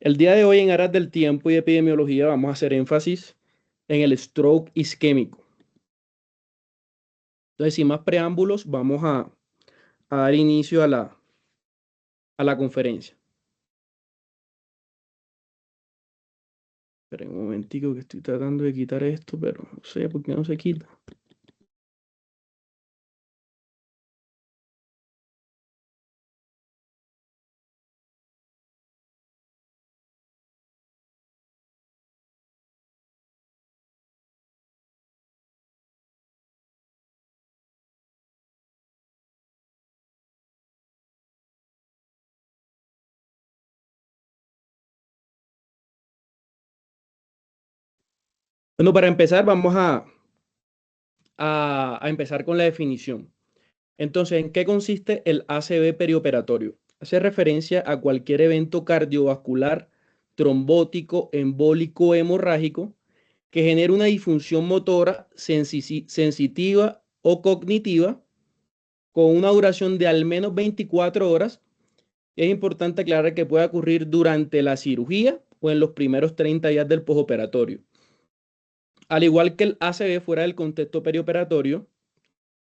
El día de hoy en Aras del Tiempo y Epidemiología vamos a hacer énfasis en el stroke isquémico. Entonces, sin más preámbulos, vamos a dar inicio a la conferencia. Esperen un momentico que estoy tratando de quitar esto, pero no sé por qué no se quita. Bueno, para empezar, vamos a empezar con la definición. Entonces, ¿en qué consiste el ACV perioperatorio? Hace referencia a cualquier evento cardiovascular, trombótico, embólico, hemorrágico que genere una disfunción motora sensitiva o cognitiva con una duración de al menos 24 horas. Es importante aclarar que puede ocurrir durante la cirugía o en los primeros 30 días del postoperatorio. Al igual que el ACV fuera del contexto perioperatorio,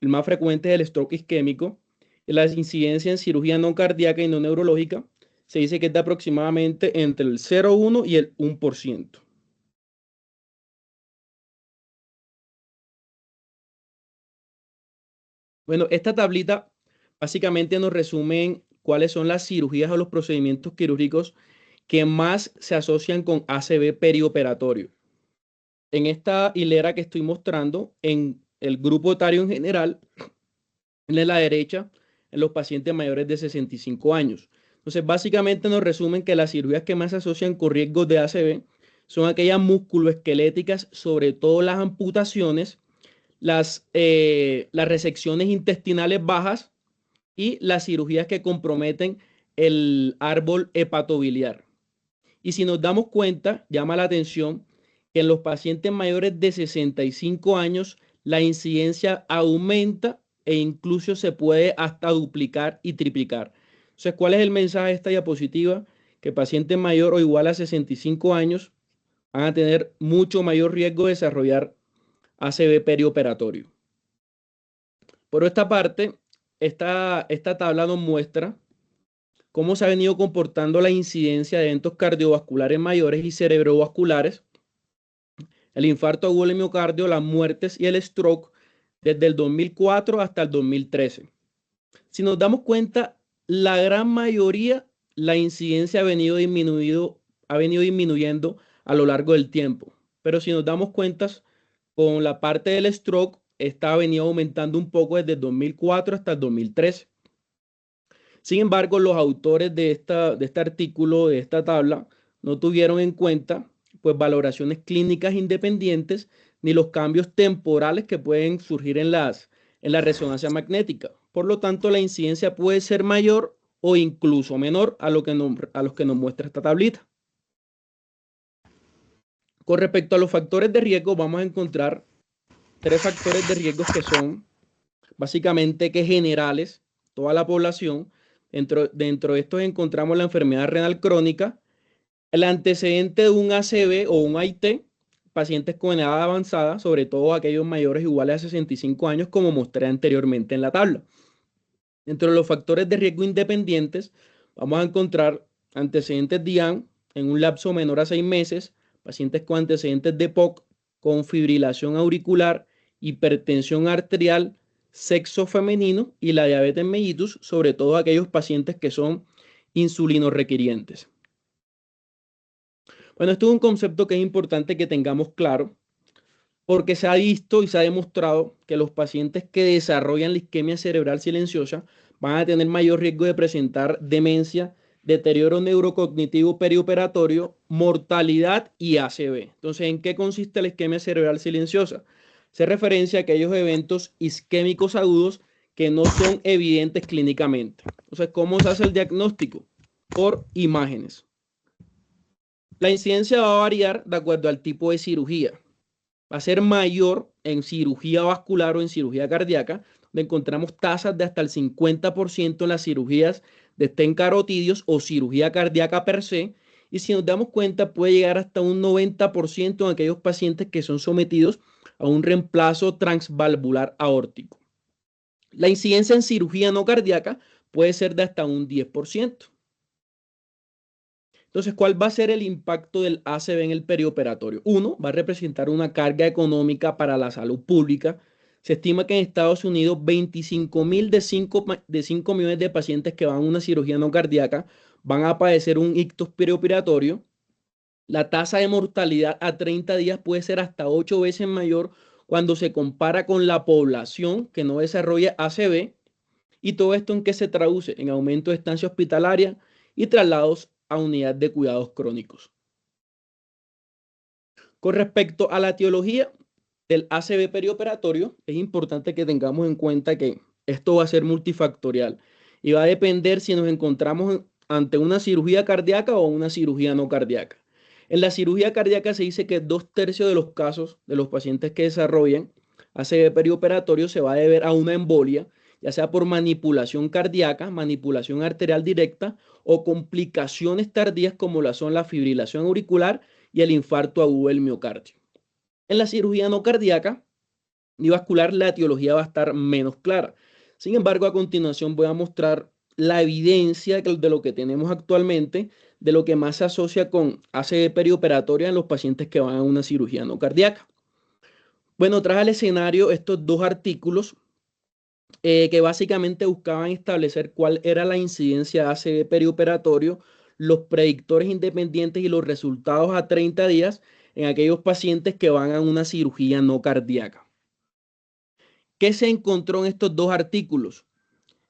el más frecuente es el stroke isquémico. La incidencia en cirugía no cardíaca y no neurológica se dice que es de aproximadamente entre el 0,1 y el 1%. Bueno, esta tablita básicamente nos resumen cuáles son las cirugías o los procedimientos quirúrgicos que más se asocian con ACV perioperatorio. En esta hilera que estoy mostrando, en el grupo etario en general, en la derecha, en los pacientes mayores de 65 años. Entonces, básicamente nos resumen que las cirugías que más se asocian con riesgos de ACV son aquellas musculoesqueléticas, sobre todo las amputaciones, las resecciones intestinales bajas y las cirugías que comprometen el árbol hepatobiliar. Y si nos damos cuenta, llama la atención que en los pacientes mayores de 65 años la incidencia aumenta e incluso se puede hasta duplicar y triplicar. Entonces, ¿cuál es el mensaje de esta diapositiva? Que pacientes mayor o igual a 65 años van a tener mucho mayor riesgo de desarrollar ACV perioperatorio. Por esta parte, esta tabla nos muestra cómo se ha venido comportando la incidencia de eventos cardiovasculares mayores y cerebrovasculares, el infarto agudo del miocardio, las muertes y el stroke desde el 2004 hasta el 2013. Si nos damos cuenta, la gran mayoría, la incidencia ha venido disminuyendo a lo largo del tiempo. Pero si nos damos cuenta, con la parte del stroke, esta ha venido aumentando un poco desde el 2004 hasta el 2013. Sin embargo, los autores de este artículo, de esta tabla, no tuvieron en cuenta pues, valoraciones clínicas independientes ni los cambios temporales que pueden surgir en la resonancia magnética. Por lo tanto, la incidencia puede ser mayor o incluso menor a los que nos muestra esta tablita. Con respecto a los factores de riesgo, vamos a encontrar tres factores de riesgo que son básicamente que generales, toda la población. Dentro de estos encontramos la enfermedad renal crónica, el antecedente de un ACV o un AIT, pacientes con edad avanzada, sobre todo aquellos mayores iguales a 65 años, como mostré anteriormente en la tabla. Dentro de los factores de riesgo independientes, vamos a encontrar antecedentes DIAN en un lapso menor a 6 meses, pacientes con antecedentes de POC, con fibrilación auricular, hipertensión arterial, sexo femenino y la diabetes mellitus, sobre todo aquellos pacientes que son insulinorequirientes. Bueno, esto es un concepto que es importante que tengamos claro porque se ha visto y se ha demostrado que los pacientes que desarrollan la isquemia cerebral silenciosa van a tener mayor riesgo de presentar demencia, deterioro neurocognitivo perioperatorio, mortalidad y ACV. Entonces, ¿en qué consiste la isquemia cerebral silenciosa? Se referencia a aquellos eventos isquémicos agudos que no son evidentes clínicamente. Entonces, ¿cómo se hace el diagnóstico? Por imágenes. La incidencia va a variar de acuerdo al tipo de cirugía. Va a ser mayor en cirugía vascular o en cirugía cardíaca, donde encontramos tasas de hasta el 50% en las cirugías de stent carotidios o cirugía cardíaca per se, y si nos damos cuenta puede llegar hasta un 90% en aquellos pacientes que son sometidos a un reemplazo transvalvular aórtico. La incidencia en cirugía no cardíaca puede ser de hasta un 10%. Entonces, ¿cuál va a ser el impacto del ACV en el perioperatorio? Uno, va a representar una carga económica para la salud pública. Se estima que en Estados Unidos 25.000 de 5 millones de pacientes que van a una cirugía no cardíaca van a padecer un ictus perioperatorio. La tasa de mortalidad a 30 días puede ser hasta 8 veces mayor cuando se compara con la población que no desarrolla ACV. ¿Y todo esto en qué se traduce? En aumento de estancia hospitalaria y traslados a unidad de cuidados crónicos. Con respecto a la etiología del ACV perioperatorio, es importante que tengamos en cuenta que esto va a ser multifactorial y va a depender si nos encontramos ante una cirugía cardíaca o una cirugía no cardíaca. En la cirugía cardíaca se dice que 2/3 de los casos de los pacientes que desarrollan ACV perioperatorio se va a deber a una embolia, ya sea por manipulación cardíaca, manipulación arterial directa o complicaciones tardías como la son la fibrilación auricular y el infarto agudo del miocardio. En la cirugía no cardíaca y vascular la etiología va a estar menos clara. Sin embargo, a continuación voy a mostrar la evidencia de lo que tenemos actualmente, de lo que más se asocia con ACV perioperatoria en los pacientes que van a una cirugía no cardíaca. Bueno, traje al escenario estos dos artículos que básicamente buscaban establecer cuál era la incidencia de ACV perioperatorio, los predictores independientes y los resultados a 30 días en aquellos pacientes que van a una cirugía no cardíaca. ¿Qué se encontró en estos dos artículos?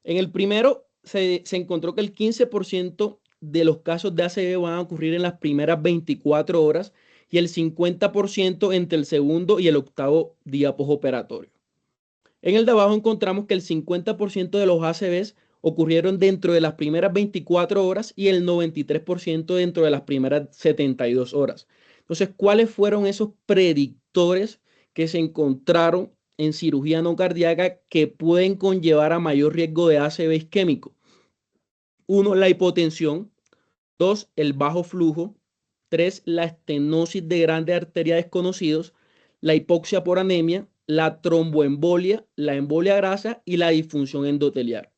En el primero se encontró que el 15% de los casos de ACV van a ocurrir en las primeras 24 horas y el 50% entre el segundo y el octavo día postoperatorio. En el de abajo encontramos que el 50% de los ACVs ocurrieron dentro de las primeras 24 horas y el 93% dentro de las primeras 72 horas. Entonces, ¿cuáles fueron esos predictores que se encontraron en cirugía no cardíaca que pueden conllevar a mayor riesgo de ACV isquémico? Uno, la hipotensión. Dos, el bajo flujo. Tres, la estenosis de grandes arterias desconocidos. La hipoxia por anemia, la tromboembolia, la embolia grasa y la disfunción endotelial.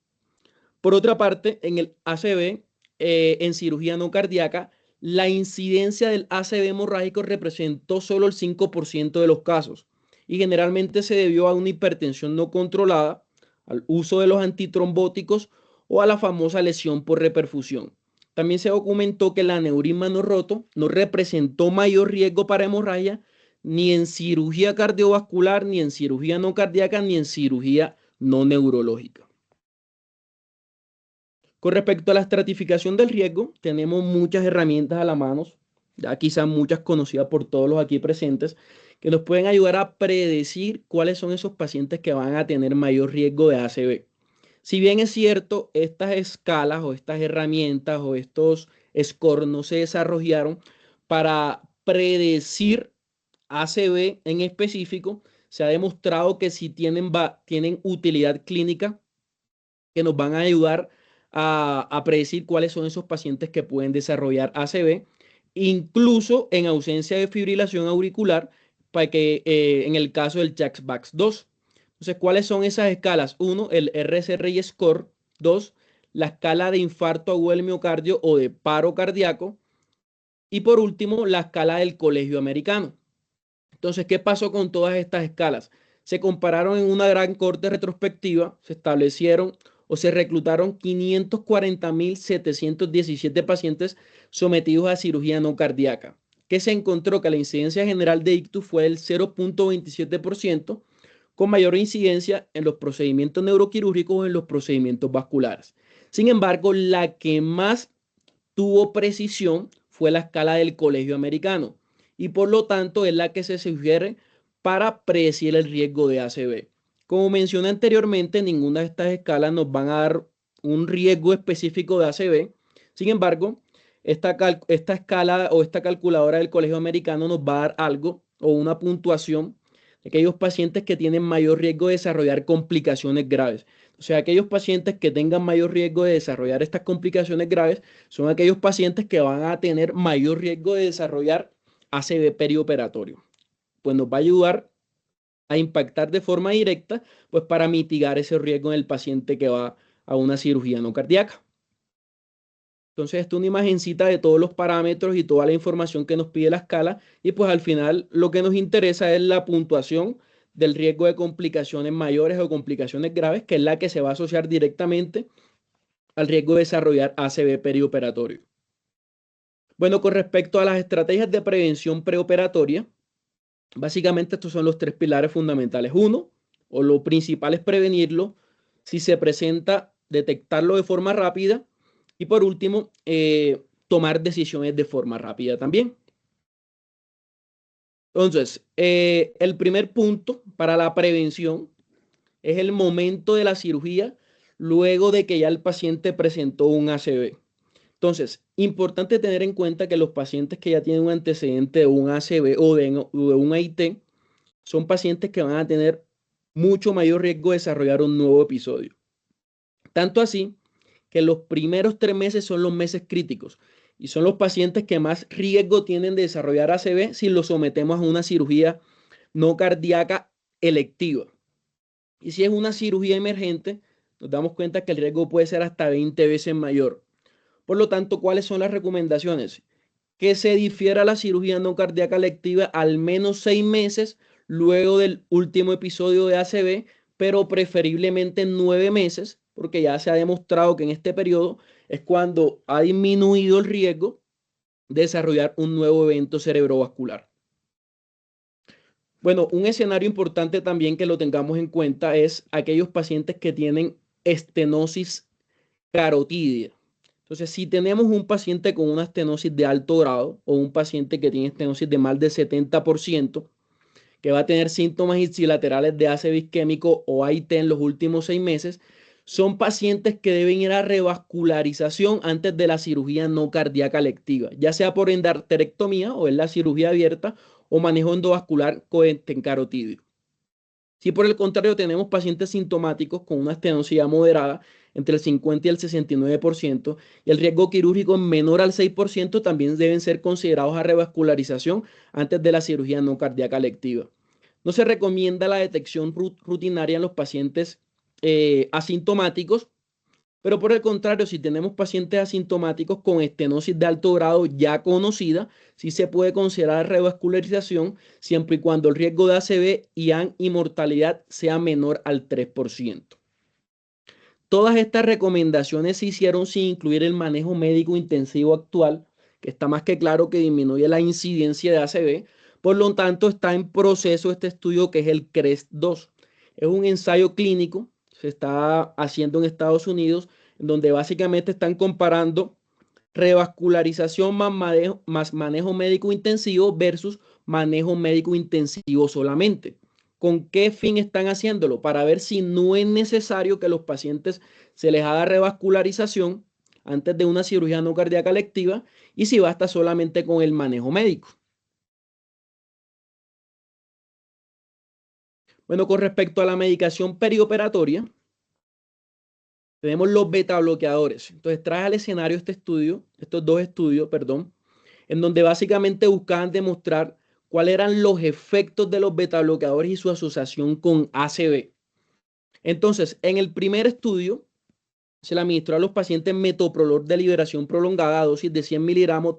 Por otra parte, en el ACV, en cirugía no cardíaca, la incidencia del ACV hemorrágico representó solo el 5% de los casos y generalmente se debió a una hipertensión no controlada, al uso de los antitrombóticos o a la famosa lesión por reperfusión. También se documentó que el aneurisma no roto no representó mayor riesgo para hemorragia ni en cirugía cardiovascular, ni en cirugía no cardíaca, ni en cirugía no neurológica. Con respecto a la estratificación del riesgo, tenemos muchas herramientas a la mano, ya quizás muchas conocidas por todos los aquí presentes, que nos pueden ayudar a predecir cuáles son esos pacientes que van a tener mayor riesgo de ACV. Si bien es cierto, estas escalas o estas herramientas o estos scores no se desarrollaron para predecir ACV en específico, se ha demostrado que si tienen utilidad clínica que nos van a ayudar a predecir cuáles son esos pacientes que pueden desarrollar ACV, incluso en ausencia de fibrilación auricular, para que en el caso del JAK-SPAX2. Entonces, ¿cuáles son esas escalas? Uno, el RSRI score. Dos, la escala de infarto agudo del miocardio o de paro cardíaco. Y por último, la escala del Colegio Americano. Entonces, ¿qué pasó con todas estas escalas? Se compararon en una gran corte retrospectiva, se establecieron o se reclutaron 540.717 pacientes sometidos a cirugía no cardíaca, que se encontró que la incidencia general de ictus fue del 0.27%, con mayor incidencia en los procedimientos neuroquirúrgicos o en los procedimientos vasculares. Sin embargo, la que más tuvo precisión fue la escala del Colegio Americano y por lo tanto es la que se sugiere para predecir el riesgo de ACV. Como mencioné anteriormente, ninguna de estas escalas nos van a dar un riesgo específico de ACV. Sin embargo, esta escala o esta calculadora del Colegio Americano nos va a dar algo o una puntuación de aquellos pacientes que tienen mayor riesgo de desarrollar complicaciones graves. O sea, aquellos pacientes que tengan mayor riesgo de desarrollar estas complicaciones graves son aquellos pacientes que van a tener mayor riesgo de desarrollar ACV perioperatorio. Pues nos va a ayudar a impactar de forma directa, pues para mitigar ese riesgo en el paciente que va a una cirugía no cardíaca. Entonces, esta es una imagencita de todos los parámetros y toda la información que nos pide la escala y pues al final lo que nos interesa es la puntuación del riesgo de complicaciones mayores o complicaciones graves, que es la que se va a asociar directamente al riesgo de desarrollar ACV perioperatorio. Bueno, con respecto a las estrategias de prevención preoperatoria, básicamente estos son los tres pilares fundamentales. Uno, o lo principal es prevenirlo. Si se presenta, detectarlo de forma rápida. Y por último, tomar decisiones de forma rápida también. Entonces, el primer punto para la prevención es el momento de la cirugía luego de que ya el paciente presentó un ACV. Entonces, importante tener en cuenta que los pacientes que ya tienen un antecedente de un ACV o de un AIT son pacientes que van a tener mucho mayor riesgo de desarrollar un nuevo episodio. Tanto así que los primeros 3 meses son los meses críticos y son los pacientes que más riesgo tienen de desarrollar ACV si los sometemos a una cirugía no cardíaca electiva. Y si es una cirugía emergente, nos damos cuenta que el riesgo puede ser hasta 20 veces mayor. Por lo tanto, ¿cuáles son las recomendaciones? Que se difiera la cirugía no cardíaca electiva al menos 6 meses luego del último episodio de ACV, pero preferiblemente 9 meses, porque ya se ha demostrado que en este periodo es cuando ha disminuido el riesgo de desarrollar un nuevo evento cerebrovascular. Bueno, un escenario importante también que lo tengamos en cuenta es aquellos pacientes que tienen estenosis carotidia. Entonces, si tenemos un paciente con una estenosis de alto grado o un paciente que tiene estenosis de más del 70%, que va a tener síntomas ipsilaterales de ACV isquémico o AIT en los últimos 6 meses, son pacientes que deben ir a revascularización antes de la cirugía no cardíaca electiva, ya sea por endarterectomía o en la cirugía abierta o manejo endovascular con carotidio. Si por el contrario tenemos pacientes sintomáticos con una estenosis moderada entre el 50 y el 69% y el riesgo quirúrgico menor al 6%, también deben ser considerados a revascularización antes de la cirugía no cardíaca electiva. No se recomienda la detección rutinaria en los pacientes asintomáticos, pero por el contrario, si tenemos pacientes asintomáticos con estenosis de alto grado ya conocida, sí se puede considerar revascularización siempre y cuando el riesgo de ACV y mortalidad sea menor al 3%. Todas estas recomendaciones se hicieron sin incluir el manejo médico intensivo actual, que está más que claro que disminuye la incidencia de ACV. Por lo tanto, está en proceso este estudio que es el CREST-2. Es un ensayo clínico, se está haciendo en Estados Unidos, donde básicamente están comparando revascularización más manejo médico intensivo versus manejo médico intensivo solamente. ¿Con qué fin están haciéndolo? Para ver si no es necesario que los pacientes se les haga revascularización antes de una cirugía no cardíaca electiva y si basta solamente con el manejo médico. Bueno, con respecto a la medicación perioperatoria, tenemos los beta bloqueadores. Entonces, trae al escenario estos dos estudios, perdón, en donde básicamente buscaban demostrar cuáles eran los efectos de los beta bloqueadores y su asociación con ACV. Entonces, en el primer estudio, se le administró a los pacientes metoprolol de liberación prolongada a dosis de 100 miligramos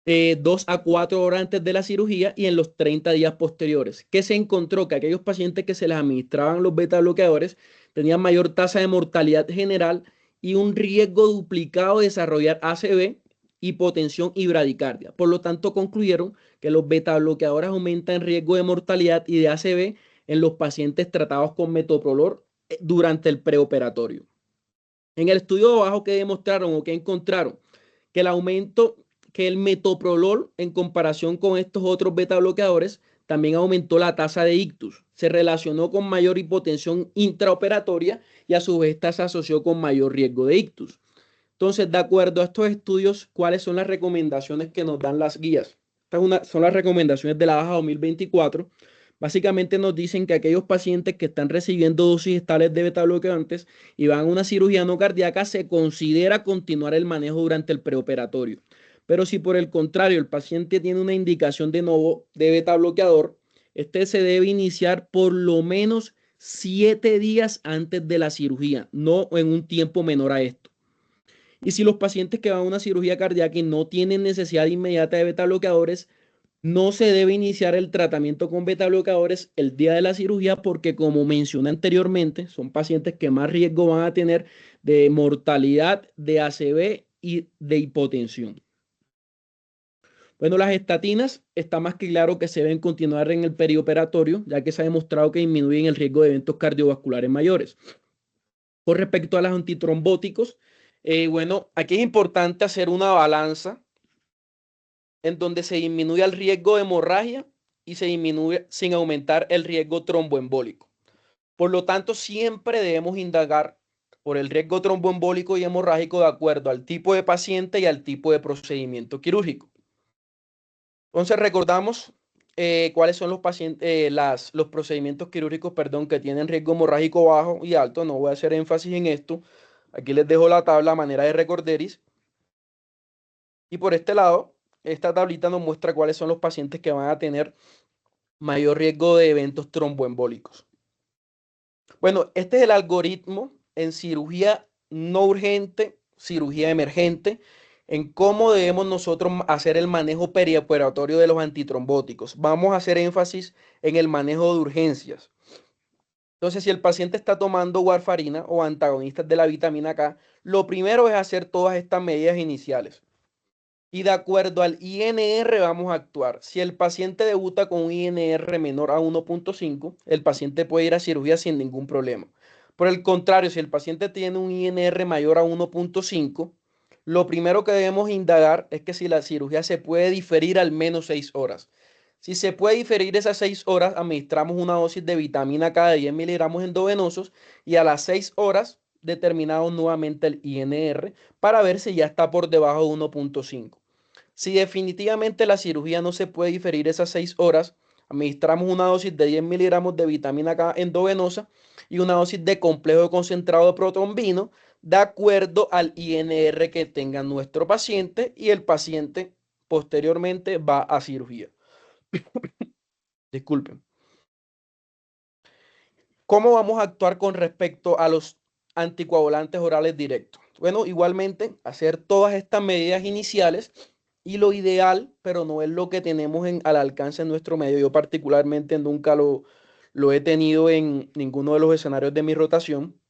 2 a 4 horas antes de la cirugía y en los 30 días posteriores, que se encontró que aquellos pacientes que se les administraban los beta bloqueadores tenían mayor tasa de mortalidad general y un riesgo duplicado de desarrollar ACV, hipotensión y bradicardia. Por lo tanto, concluyeron que los beta bloqueadores aumentan el riesgo de mortalidad y de ACV en los pacientes tratados con metoprolol durante el preoperatorio. En el estudio de abajo, ¿qué demostraron o qué encontraron? Que el aumento, que el metoprolol en comparación con estos otros beta bloqueadores también aumentó la tasa de ictus. Se relacionó con mayor hipotensión intraoperatoria y a su vez esta se asoció con mayor riesgo de ictus. Entonces, de acuerdo a estos estudios, ¿cuáles son las recomendaciones que nos dan las guías? Estas son las recomendaciones de la baja 2024. Básicamente nos dicen que aquellos pacientes que están recibiendo dosis estables de betabloqueantes y van a una cirugía no cardíaca, se considera continuar el manejo durante el preoperatorio. Pero si por el contrario el paciente tiene una indicación de nuevo de betabloqueador, este se debe iniciar por lo menos 7 días antes de la cirugía, no en un tiempo menor a esto. Y si los pacientes que van a una cirugía cardíaca y no tienen necesidad inmediata de betabloqueadores, no se debe iniciar el tratamiento con betabloqueadores el día de la cirugía porque, como mencioné anteriormente, son pacientes que más riesgo van a tener de mortalidad, de ACV y de hipotensión. Bueno, las estatinas está más que claro que se deben continuar en el perioperatorio, ya que se ha demostrado que disminuyen el riesgo de eventos cardiovasculares mayores. Con respecto a los antitrombóticos, bueno, aquí es importante hacer una balanza en donde se disminuye el riesgo de hemorragia y se disminuye sin aumentar el riesgo tromboembólico. Por lo tanto, siempre debemos indagar por el riesgo tromboembólico y hemorrágico de acuerdo al tipo de paciente y al tipo de procedimiento quirúrgico. Entonces, recordamos cuáles son los pacientes, los procedimientos quirúrgicos, perdón, que tienen riesgo hemorrágico bajo y alto. No voy a hacer énfasis en esto. Aquí les dejo la tabla a manera de recorderis. Y por este lado, esta tablita nos muestra cuáles son los pacientes que van a tener mayor riesgo de eventos tromboembólicos. Bueno, este es el algoritmo en cirugía no urgente, cirugía emergente, en cómo debemos nosotros hacer el manejo perioperatorio de los antitrombóticos. Vamos a hacer énfasis en el manejo de urgencias. Entonces, si el paciente está tomando warfarina o antagonistas de la vitamina K, lo primero es hacer todas estas medidas iniciales. Y de acuerdo al INR vamos a actuar. Si el paciente debuta con un INR menor a 1.5, el paciente puede ir a cirugía sin ningún problema. Por el contrario, si el paciente tiene un INR mayor a 1.5, lo primero que debemos indagar es que si la cirugía se puede diferir al menos 6 horas. Si se puede diferir esas 6 horas, administramos una dosis de vitamina K de 10 miligramos endovenosos y a las 6 horas determinamos nuevamente el INR para ver si ya está por debajo de 1.5. Si definitivamente la cirugía no se puede diferir esas 6 horas, administramos una dosis de 10 miligramos de vitamina K endovenosa y una dosis de complejo concentrado de protrombino de acuerdo al INR que tenga nuestro paciente y el paciente posteriormente va a cirugía. Disculpen. ¿Cómo vamos a actuar con respecto a los anticoagulantes orales directos? Bueno, igualmente hacer todas estas medidas iniciales y lo ideal, pero no es lo que tenemos al alcance en nuestro medio. Yo particularmente nunca lo he tenido en ninguno de los escenarios de mi rotación.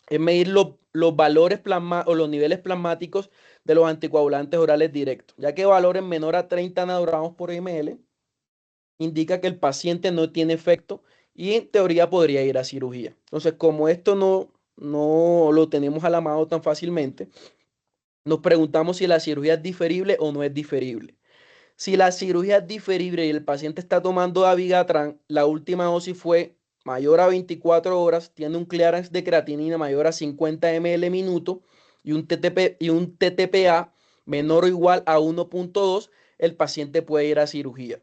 Es medir los valores o los niveles plasmáticos de los anticoagulantes orales directos, ya que valores menor a 30 nanogramos por ml indica que el paciente no tiene efecto y en teoría podría ir a cirugía. Entonces, como esto no lo tenemos a la mano tan fácilmente, nos preguntamos si la cirugía es diferible o no es diferible. Si la cirugía es diferible y el paciente está tomando Dabigatran, la última dosis fue mayor a 24 horas, tiene un clearance de creatinina mayor a 50 ml minuto y un TTPA menor o igual a 1.2, el paciente puede ir a cirugía.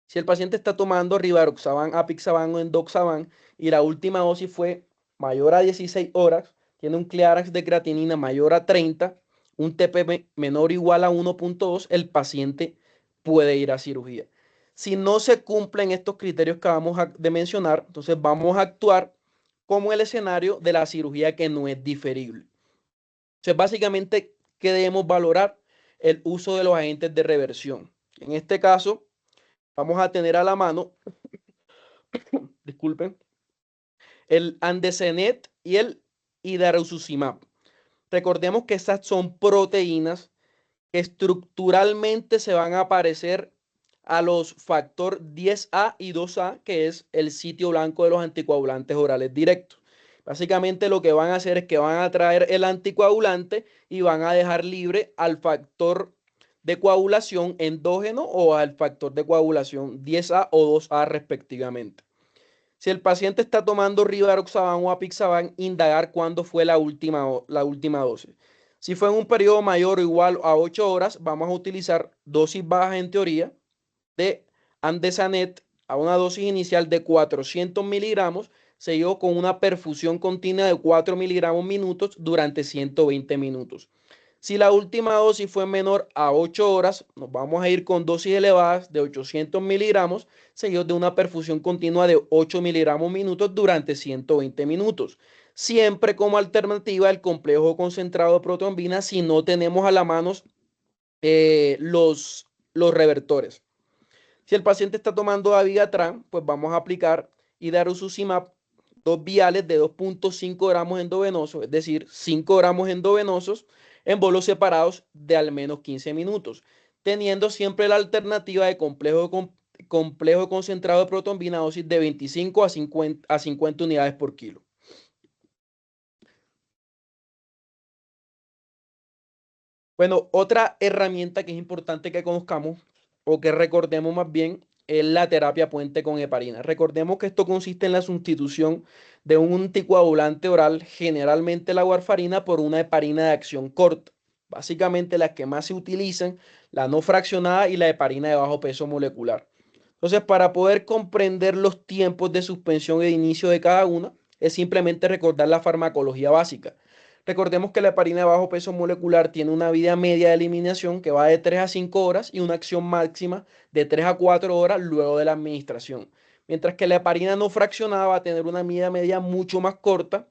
Si el paciente está tomando Rivaroxaban, Apixaban o Endoxaban y la última dosis fue mayor a 16 horas, tiene un clearance de creatinina mayor a 30, un TP menor o igual a 1.2, el paciente puede ir a cirugía. Si no se cumplen estos criterios que vamos de mencionar, entonces vamos a actuar como el escenario de la cirugía que no es diferible. Entonces, básicamente, ¿qué debemos valorar? El uso de los agentes de reversión. En este caso, vamos a tener a la mano, disculpen, el Andecenet y el Idarucizumab. Recordemos que estas son proteínas que estructuralmente se van a parecer a los factor 10A y 2A, que es el sitio blanco de los anticoagulantes orales directos. Básicamente lo que van a hacer es que van a traer el anticoagulante y van a dejar libre al factor de coagulación endógeno o al factor de coagulación 10A o 2A respectivamente. Si el paciente está tomando Rivaroxaban o Apixaban, indagar cuándo fue la última dosis. Si fue en un periodo mayor o igual a 8 horas, vamos a utilizar dosis bajas en teoría de Andesanet a una dosis inicial de 400 miligramos, seguido con una perfusión continua de 4 miligramos minutos durante 120 minutos. Si la última dosis fue menor a 8 horas, nos vamos a ir con dosis elevadas de 800 miligramos, seguidos de una perfusión continua de 8 miligramos minutos durante 120 minutos. Siempre como alternativa el complejo concentrado de protrombina si no tenemos a la mano los revertores. Si el paciente está tomando Dabigatran, pues vamos a aplicar Idarucizumab 2 viales de 2.5 gramos endovenosos, es decir, 5 gramos endovenosos en bolos separados de al menos 15 minutos, teniendo siempre la alternativa de complejo concentrado de protrombina dosis de 25 a 50 unidades por kilo. Bueno, otra herramienta que es importante que conozcamos o que recordemos más bien es la terapia puente con heparina. Recordemos que esto consiste en la sustitución de un anticoagulante oral, generalmente la warfarina, por una heparina de acción corta. Básicamente las que más se utilizan, la no fraccionada y la heparina de bajo peso molecular. Entonces, para poder comprender los tiempos de suspensión y de inicio de cada una, es simplemente recordar la farmacología básica. Recordemos que la heparina de bajo peso molecular tiene una vida media de eliminación que va de 3 a 5 horas y una acción máxima de 3 a 4 horas luego de la administración. Mientras que la heparina no fraccionada va a tener una vida media mucho más corta,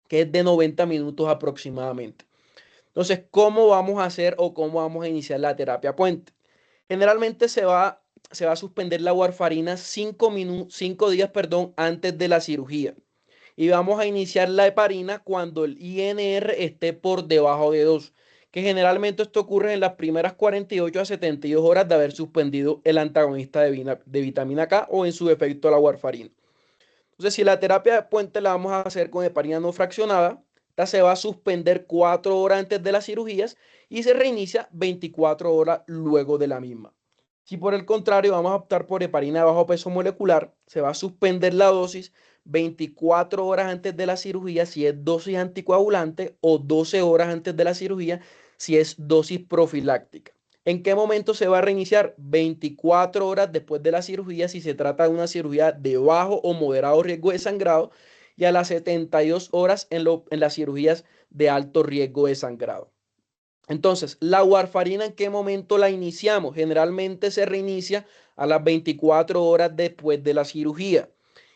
que es de 90 minutos aproximadamente. Entonces, ¿cómo vamos a hacer o cómo vamos a iniciar la terapia puente? Generalmente se va a suspender la warfarina 5 días antes de la cirugía. Y vamos a iniciar la heparina cuando el INR esté por debajo de 2, que generalmente esto ocurre en las primeras 48 a 72 horas de haber suspendido el antagonista de vitamina K o en su defecto la warfarina. Entonces, si la terapia de puente la vamos a hacer con heparina no fraccionada, esta se va a suspender 4 horas antes de las cirugías y se reinicia 24 horas luego de la misma. Si por el contrario vamos a optar por heparina de bajo peso molecular, se va a suspender la dosis 24 horas antes de la cirugía si es dosis anticoagulante o 12 horas antes de la cirugía si es dosis profiláctica. ¿En qué momento se va a reiniciar? 24 horas después de la cirugía si se trata de una cirugía de bajo o moderado riesgo de sangrado y a las 72 horas en las cirugías de alto riesgo de sangrado. Entonces, la warfarina, ¿en qué momento la iniciamos? Generalmente se reinicia a las 24 horas después de la cirugía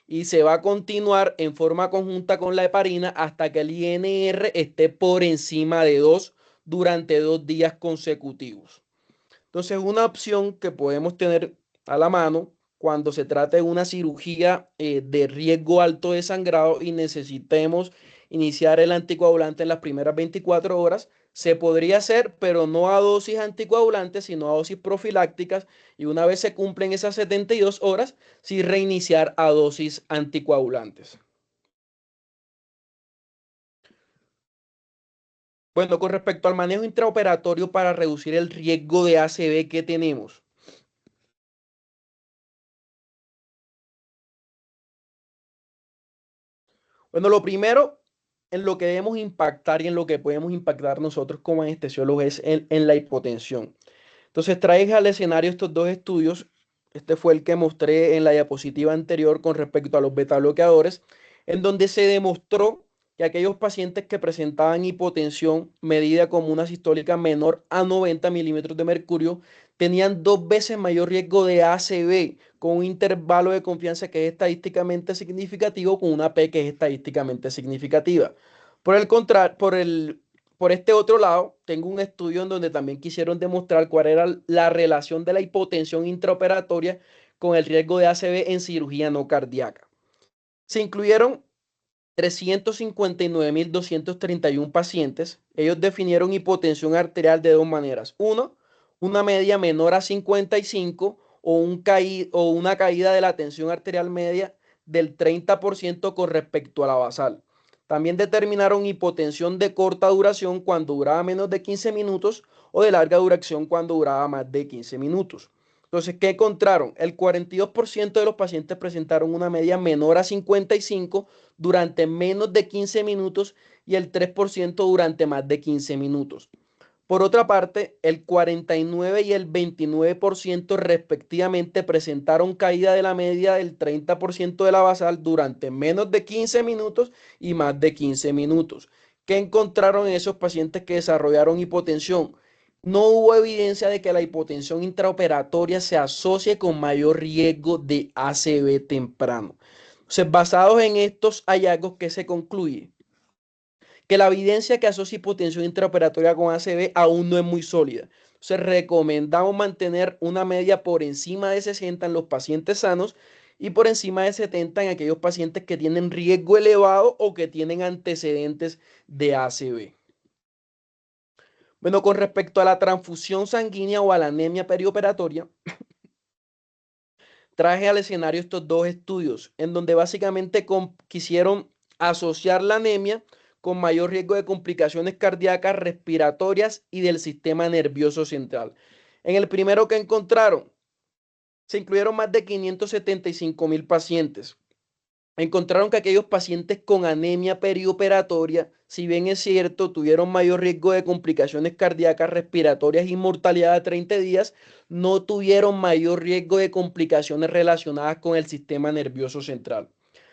y se va a continuar en forma conjunta con la heparina hasta que el INR esté por encima de 2 durante 2 días consecutivos. Entonces, una opción que podemos tener a la mano cuando se trata de una cirugía de riesgo alto de sangrado y necesitemos iniciar el anticoagulante en las primeras 24 horas, se podría hacer, pero no a dosis anticoagulantes, sino a dosis profilácticas, y una vez se cumplen esas 72 horas, sí reiniciar a dosis anticoagulantes. Bueno, con respecto al manejo intraoperatorio para reducir el riesgo de ACV que tenemos. Bueno, lo primero en lo que debemos impactar y en lo que podemos impactar nosotros como anestesiólogos es en la hipotensión. Entonces traje al escenario estos dos estudios. Este fue el que mostré en la diapositiva anterior con respecto a los beta bloqueadores, en donde se demostró que aquellos pacientes que presentaban hipotensión medida como una sistólica menor a 90 milímetros de mercurio tenían 2 veces mayor riesgo de ACV con un intervalo de confianza que es estadísticamente significativo con una P que es estadísticamente significativa. Por el contrario, por este otro lado, tengo un estudio en donde también quisieron demostrar cuál era la relación de la hipotensión intraoperatoria con el riesgo de ACV en cirugía no cardíaca. Se incluyeron 359.231 pacientes. Ellos definieron hipotensión arterial de dos maneras. Uno, una media menor a 55 o una caída de la tensión arterial media del 30% con respecto a la basal. También determinaron hipotensión de corta duración cuando duraba menos de 15 minutos o de larga duración cuando duraba más de 15 minutos. Entonces, ¿qué encontraron? El 42% de los pacientes presentaron una media menor a 55 durante menos de 15 minutos y el 3% durante más de 15 minutos. Por otra parte, el 49 y el 29% respectivamente presentaron caída de la media del 30% de la basal durante menos de 15 minutos y más de 15 minutos. ¿Qué encontraron en esos pacientes que desarrollaron hipotensión? No hubo evidencia de que la hipotensión intraoperatoria se asocie con mayor riesgo de ACV temprano. Entonces, basados en estos hallazgos, ¿qué se concluye? Que la evidencia que asocia hipotensión intraoperatoria con ACV aún no es muy sólida. Entonces, recomendamos mantener una media por encima de 60 en los pacientes sanos y por encima de 70 en aquellos pacientes que tienen riesgo elevado o que tienen antecedentes de ACV. Bueno, con respecto a la transfusión sanguínea o a la anemia perioperatoria, traje al escenario estos dos estudios en donde básicamente quisieron asociar la anemia con mayor riesgo de complicaciones cardíacas, respiratorias y del sistema nervioso central. En el primero que encontraron, se incluyeron más de 575,000 pacientes. Encontraron que aquellos pacientes con anemia perioperatoria, si bien es cierto, tuvieron mayor riesgo de complicaciones cardíacas, respiratorias y mortalidad a 30 días, no tuvieron mayor riesgo de complicaciones relacionadas con el sistema nervioso central.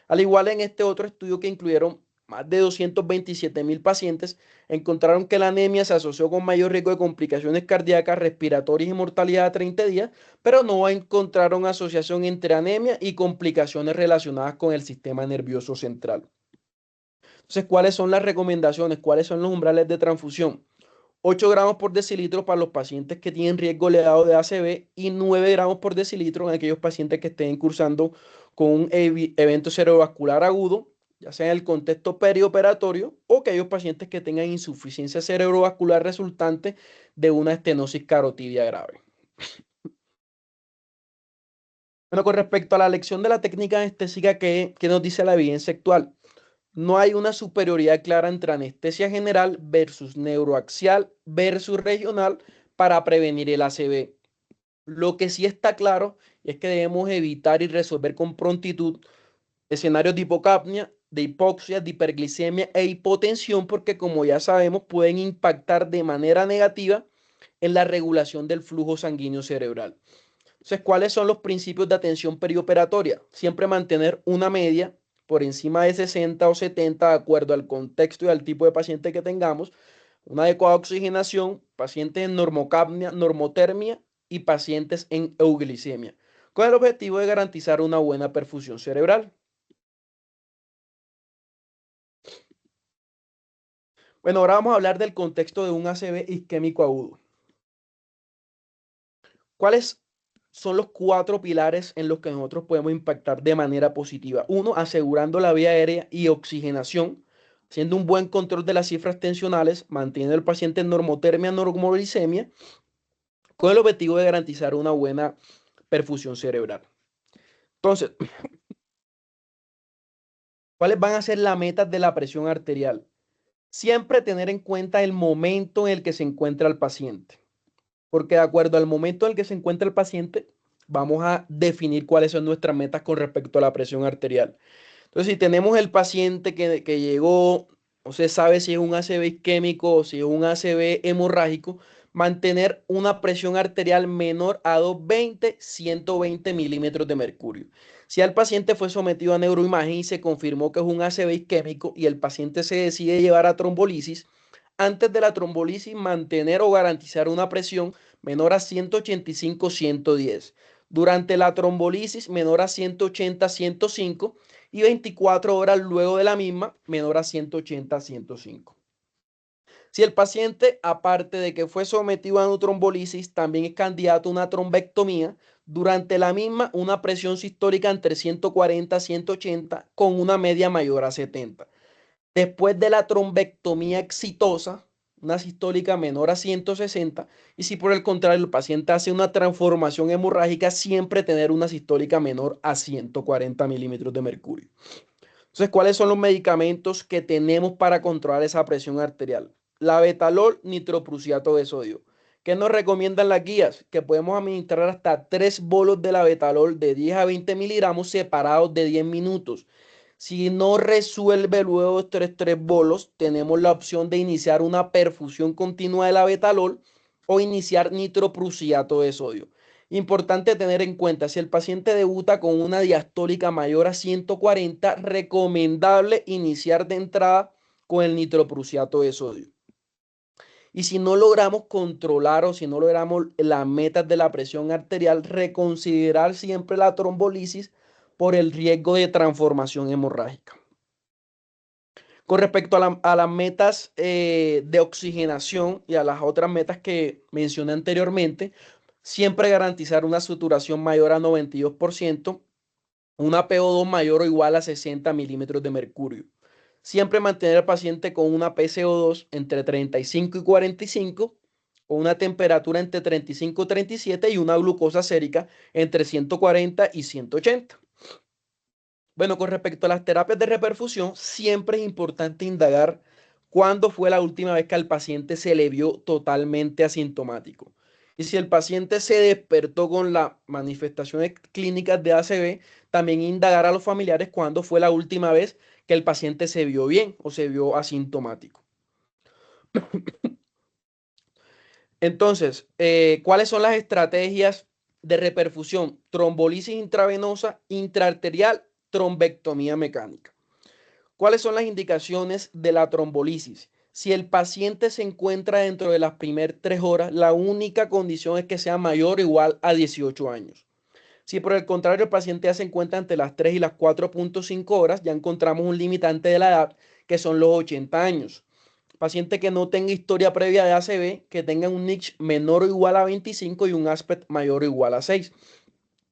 Al igual en este otro estudio que incluyeron más de 227,000 pacientes, encontraron que la anemia se asoció con mayor riesgo de complicaciones cardíacas, respiratorias y mortalidad a 30 días, pero no encontraron asociación entre anemia y complicaciones relacionadas con el sistema nervioso central. Entonces, ¿cuáles son las recomendaciones? ¿Cuáles son los umbrales de transfusión? 8 gramos por decilitro para los pacientes que tienen riesgo elevado de ACV y 9 gramos por decilitro en aquellos pacientes que estén cursando con un evento cerebrovascular agudo, ya sea en el contexto perioperatorio o aquellos pacientes que tengan insuficiencia cerebrovascular resultante de una estenosis carotidia grave. Bueno, con respecto a la elección de la técnica anestésica, ¿qué nos dice la evidencia actual? No hay una superioridad clara entre anestesia general versus neuroaxial versus regional para prevenir el ACV. Lo que sí está claro es que debemos evitar y resolver con prontitud escenarios de hipocapnia, de hipoxia, de hiperglicemia e hipotensión, porque como ya sabemos pueden impactar de manera negativa en la regulación del flujo sanguíneo cerebral. Entonces, ¿cuáles son los principios de atención perioperatoria? Siempre mantener una media por encima de 60 o 70 de acuerdo al contexto y al tipo de paciente que tengamos, una adecuada oxigenación, pacientes en normocapnia, normotermia y pacientes en euglicemia, con el objetivo de garantizar una buena perfusión cerebral. Bueno, ahora vamos a hablar del contexto de un ACV isquémico agudo. ¿Cuáles son los 4 pilares en los que nosotros podemos impactar de manera positiva? Uno, asegurando la vía aérea y oxigenación, haciendo un buen control de las cifras tensionales, manteniendo al paciente en normotermia, normoglicemia, con el objetivo de garantizar una buena perfusión cerebral. Entonces, ¿cuáles van a ser las metas de la presión arterial? Siempre tener en cuenta el momento en el que se encuentra el paciente, porque de acuerdo al momento en el que se encuentra el paciente, vamos a definir cuáles son nuestras metas con respecto a la presión arterial. Entonces, si tenemos el paciente que llegó, no se sabe si es un ACV isquémico o si es un ACV hemorrágico, mantener una presión arterial menor a 220, 120 milímetros de mercurio. Si el paciente fue sometido a neuroimagen y se confirmó que es un ACV isquémico y el paciente se decide llevar a trombolisis, antes de la trombolisis mantener o garantizar una presión menor a 185, 110. Durante la trombolisis menor a 180, 105 y 24 horas luego de la misma menor a 180, 105. Si el paciente, aparte de que fue sometido a una trombolisis, también es candidato a una trombectomía, durante la misma una presión sistólica entre 140 y 180 con una media mayor a 70. Después de la trombectomía exitosa, una sistólica menor a 160, y si por el contrario el paciente hace una transformación hemorrágica, siempre tener una sistólica menor a 140 milímetros de mercurio. Entonces, ¿cuáles son los medicamentos que tenemos para controlar esa presión arterial? La betalol, nitroprusiato de sodio. ¿Qué nos recomiendan las guías? Que podemos administrar hasta 3 bolos de la betalol de 10 a 20 miligramos separados de 10 minutos. Si no resuelve luego de tres bolos, tenemos la opción de iniciar una perfusión continua de la betalol o iniciar nitroprusiato de sodio. Importante tener en cuenta, si el paciente debuta con una diastólica mayor a 140, recomendable iniciar de entrada con el nitroprusiato de sodio. Y si no logramos controlar o si no logramos las metas de la presión arterial, reconsiderar siempre la trombolisis por el riesgo de transformación hemorrágica. Con respecto a las metas de oxigenación y a las otras metas que mencioné anteriormente, siempre garantizar una saturación mayor a 92%, una PO2 mayor o igual a 60 milímetros de mercurio. Siempre mantener al paciente con una PCO2 entre 35 y 45, con una temperatura entre 35 y 37 y una glucosa sérica entre 140 y 180. Bueno, con respecto a las terapias de reperfusión, siempre es importante indagar cuándo fue la última vez que al paciente se le vio totalmente asintomático. Y si el paciente se despertó con las manifestaciones clínicas de ACV, también indagar a los familiares cuándo fue la última vez que el paciente se vio bien o se vio asintomático. Entonces, ¿cuáles son las estrategias de reperfusión? Trombolisis intravenosa, intraarterial, trombectomía mecánica. ¿Cuáles son las indicaciones de la trombolisis? Si el paciente se encuentra dentro de las primeras 3 horas, la única condición es que sea mayor o igual a 18 años. Si por el contrario el paciente ya se encuentra entre las 3 y las 4.5 horas, ya encontramos un limitante de la edad que son los 80 años. Paciente que no tenga historia previa de ACV, que tenga un NICH menor o igual a 25 y un ASPECT mayor o igual a 6.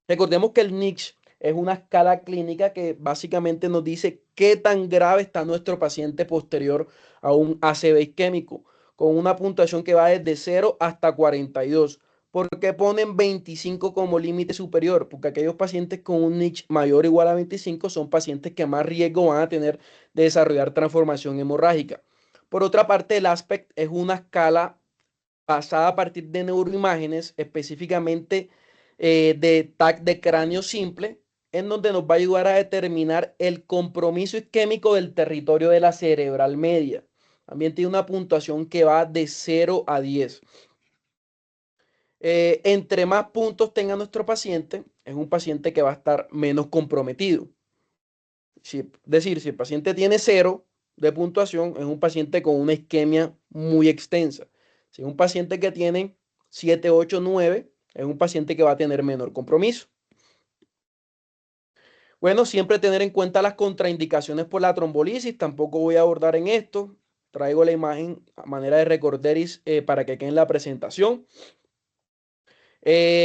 Recordemos que el NICH es una escala clínica que básicamente nos dice qué tan grave está nuestro paciente posterior a un ACV isquémico, con una puntuación que va desde 0 hasta 42. ¿Por qué ponen 25 como límite superior? Porque aquellos pacientes con un NICH mayor o igual a 25 son pacientes que más riesgo van a tener de desarrollar transformación hemorrágica. Por otra parte, el ASPECT es una escala basada a partir de neuroimágenes, específicamente de TAC de cráneo simple, en donde nos va a ayudar a determinar el compromiso isquémico del territorio de la cerebral media. También tiene una puntuación que va de 0 a 10. Entre más puntos tenga nuestro paciente, es un paciente que va a estar menos comprometido. Es decir, si el paciente tiene 0 de puntuación, es un paciente con una isquemia muy extensa. Si es un paciente que tiene 7, 8, 9, es un paciente que va a tener menor compromiso. Bueno, siempre tener en cuenta las contraindicaciones por la trombolisis. Tampoco voy a abordar en esto. Traigo la imagen a manera de recorderis para que quede en la presentación.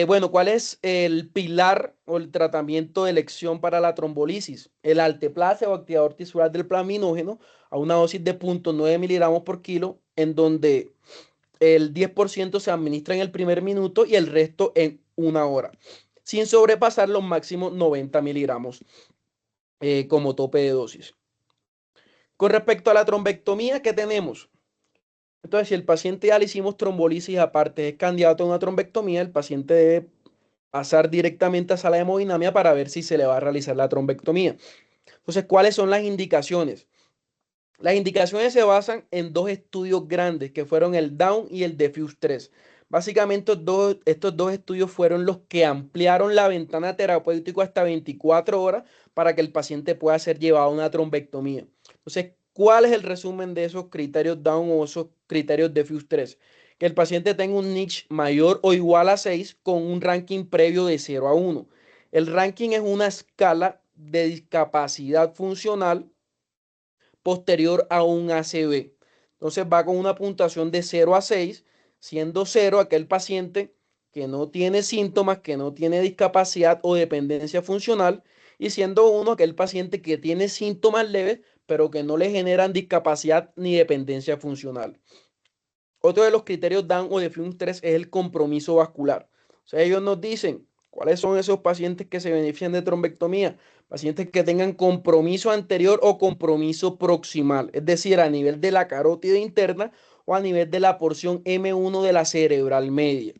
Bueno, ¿cuál es el pilar o el tratamiento de elección para la trombolisis? El alteplase o activador tisular del plaminógeno a una dosis de 0.9 miligramos por kilo, en donde el 10% se administra en el primer minuto y el resto en 1 hora, sin sobrepasar los máximos 90 miligramos como tope de dosis. Con respecto a la trombectomía, ¿qué tenemos? Entonces, si el paciente ya le hicimos trombolisis aparte es candidato a una trombectomía, el paciente debe pasar directamente a sala de hemodinamia para ver si se le va a realizar la trombectomía. Entonces, ¿cuáles son las indicaciones? Las indicaciones se basan en 2 estudios grandes que fueron el DAWN y el DEFUSE 3. Básicamente estos dos estudios fueron los que ampliaron la ventana terapéutica hasta 24 horas para que el paciente pueda ser llevado a una trombectomía. Entonces, ¿cuál es el resumen de esos criterios DAWN o esos criterios DEFUSE 3? Que el paciente tenga un NICH mayor o igual a 6 con un ranking previo de 0 a 1. El ranking es una escala de discapacidad funcional posterior a un ACV. Entonces va con una puntuación de 0 a 6, siendo 0 aquel paciente que no tiene síntomas, que no tiene discapacidad o dependencia funcional, y siendo 1 aquel paciente que tiene síntomas leves, pero que no le generan discapacidad ni dependencia funcional. Otro de los criterios DAN o de FIUM 3 es el compromiso vascular. O sea, ellos nos dicen cuáles son esos pacientes que se benefician de trombectomía. Pacientes que tengan compromiso anterior o compromiso proximal, es decir, a nivel de la carótida interna o a nivel de la porción M1 de la cerebral media.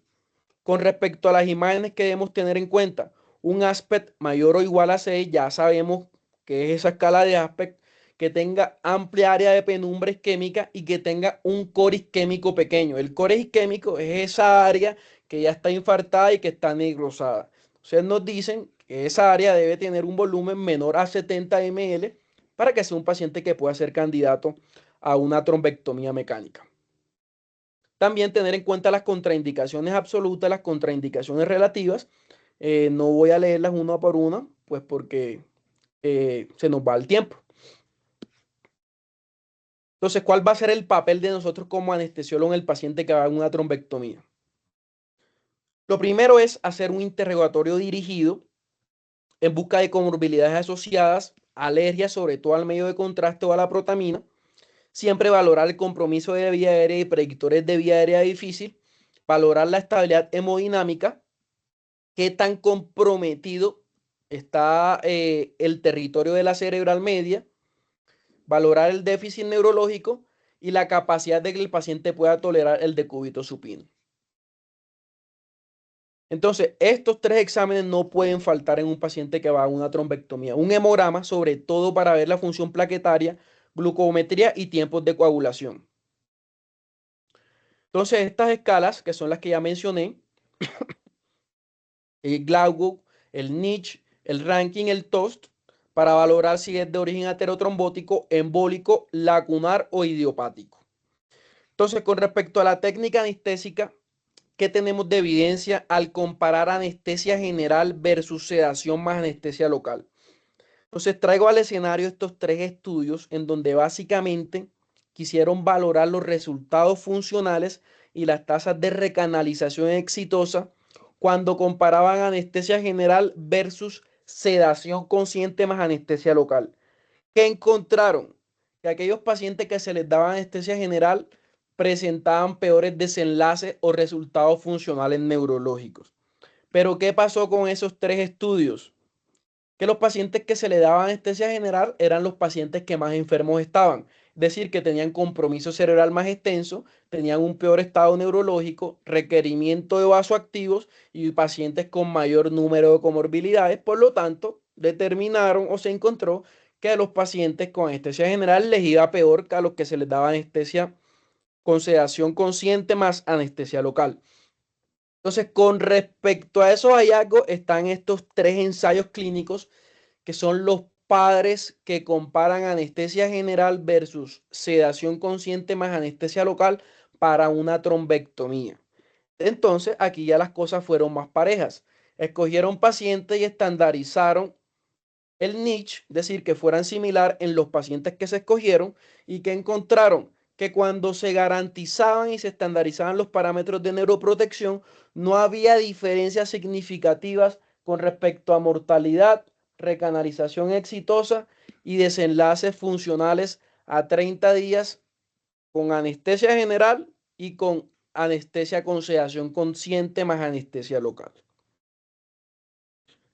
Con respecto a las imágenes que debemos tener en cuenta, un ASPECT mayor o igual a 6, ya sabemos que es esa escala de Aspect, que tenga amplia área de penumbra isquémica y que tenga un core isquémico pequeño. El core isquémico es esa área que ya está infartada y que está negrosada. Entonces nos dicen que esa área debe tener un volumen menor a 70 ml para que sea un paciente que pueda ser candidato a una trombectomía mecánica. También tener en cuenta las contraindicaciones absolutas, las contraindicaciones relativas. No voy a leerlas una por una, pues porque se nos va el tiempo. Entonces, ¿cuál va a ser el papel de nosotros como anestesiólogo en el paciente que va a una trombectomía? Lo primero es hacer un interrogatorio dirigido en busca de comorbilidades asociadas, alergias, sobre todo al medio de contraste o a la protamina. Siempre valorar el compromiso de vía aérea y predictores de vía aérea difícil. Valorar la estabilidad hemodinámica, qué tan comprometido está el territorio de la cerebral media. Valorar el déficit neurológico y la capacidad de que el paciente pueda tolerar el decúbito supino. Entonces, estos tres exámenes no pueden faltar en un paciente que va a una trombectomía. Un hemograma, sobre todo para ver la función plaquetaria, glucometría y tiempos de coagulación. Entonces, estas escalas, que son las que ya mencioné, el Glasgow, el Niche, el Rankin, el TOST, para valorar si es de origen aterotrombótico, embólico, lacunar o idiopático. Entonces, con respecto a la técnica anestésica, ¿qué tenemos de evidencia al comparar anestesia general versus sedación más anestesia local? Entonces, traigo al escenario estos tres estudios en donde básicamente quisieron valorar los resultados funcionales y las tasas de recanalización exitosa cuando comparaban anestesia general versus sedación consciente más anestesia local. ¿Qué encontraron? Que aquellos pacientes que se les daba anestesia general presentaban peores desenlaces o resultados funcionales neurológicos. Pero ¿qué pasó con esos tres estudios? Que los pacientes que se le daba anestesia general eran los pacientes que más enfermos estaban. Es decir, que tenían compromiso cerebral más extenso, tenían un peor estado neurológico, requerimiento de vasoactivos y pacientes con mayor número de comorbilidades. Por lo tanto, determinaron o se encontró que a los pacientes con anestesia general les iba peor que a los que se les daba anestesia con sedación consciente más anestesia local. Entonces, con respecto a esos hallazgos, están estos tres ensayos clínicos que son los padres que comparan anestesia general versus sedación consciente más anestesia local para una trombectomía. Entonces, aquí ya las cosas fueron más parejas. Escogieron pacientes y estandarizaron el niche, es decir, que fueran similar en los pacientes que se escogieron y que encontraron que cuando se garantizaban y se estandarizaban los parámetros de neuroprotección, no había diferencias significativas con respecto a mortalidad, recanalización exitosa y desenlaces funcionales a 30 días con anestesia general y con anestesia con sedación consciente más anestesia local.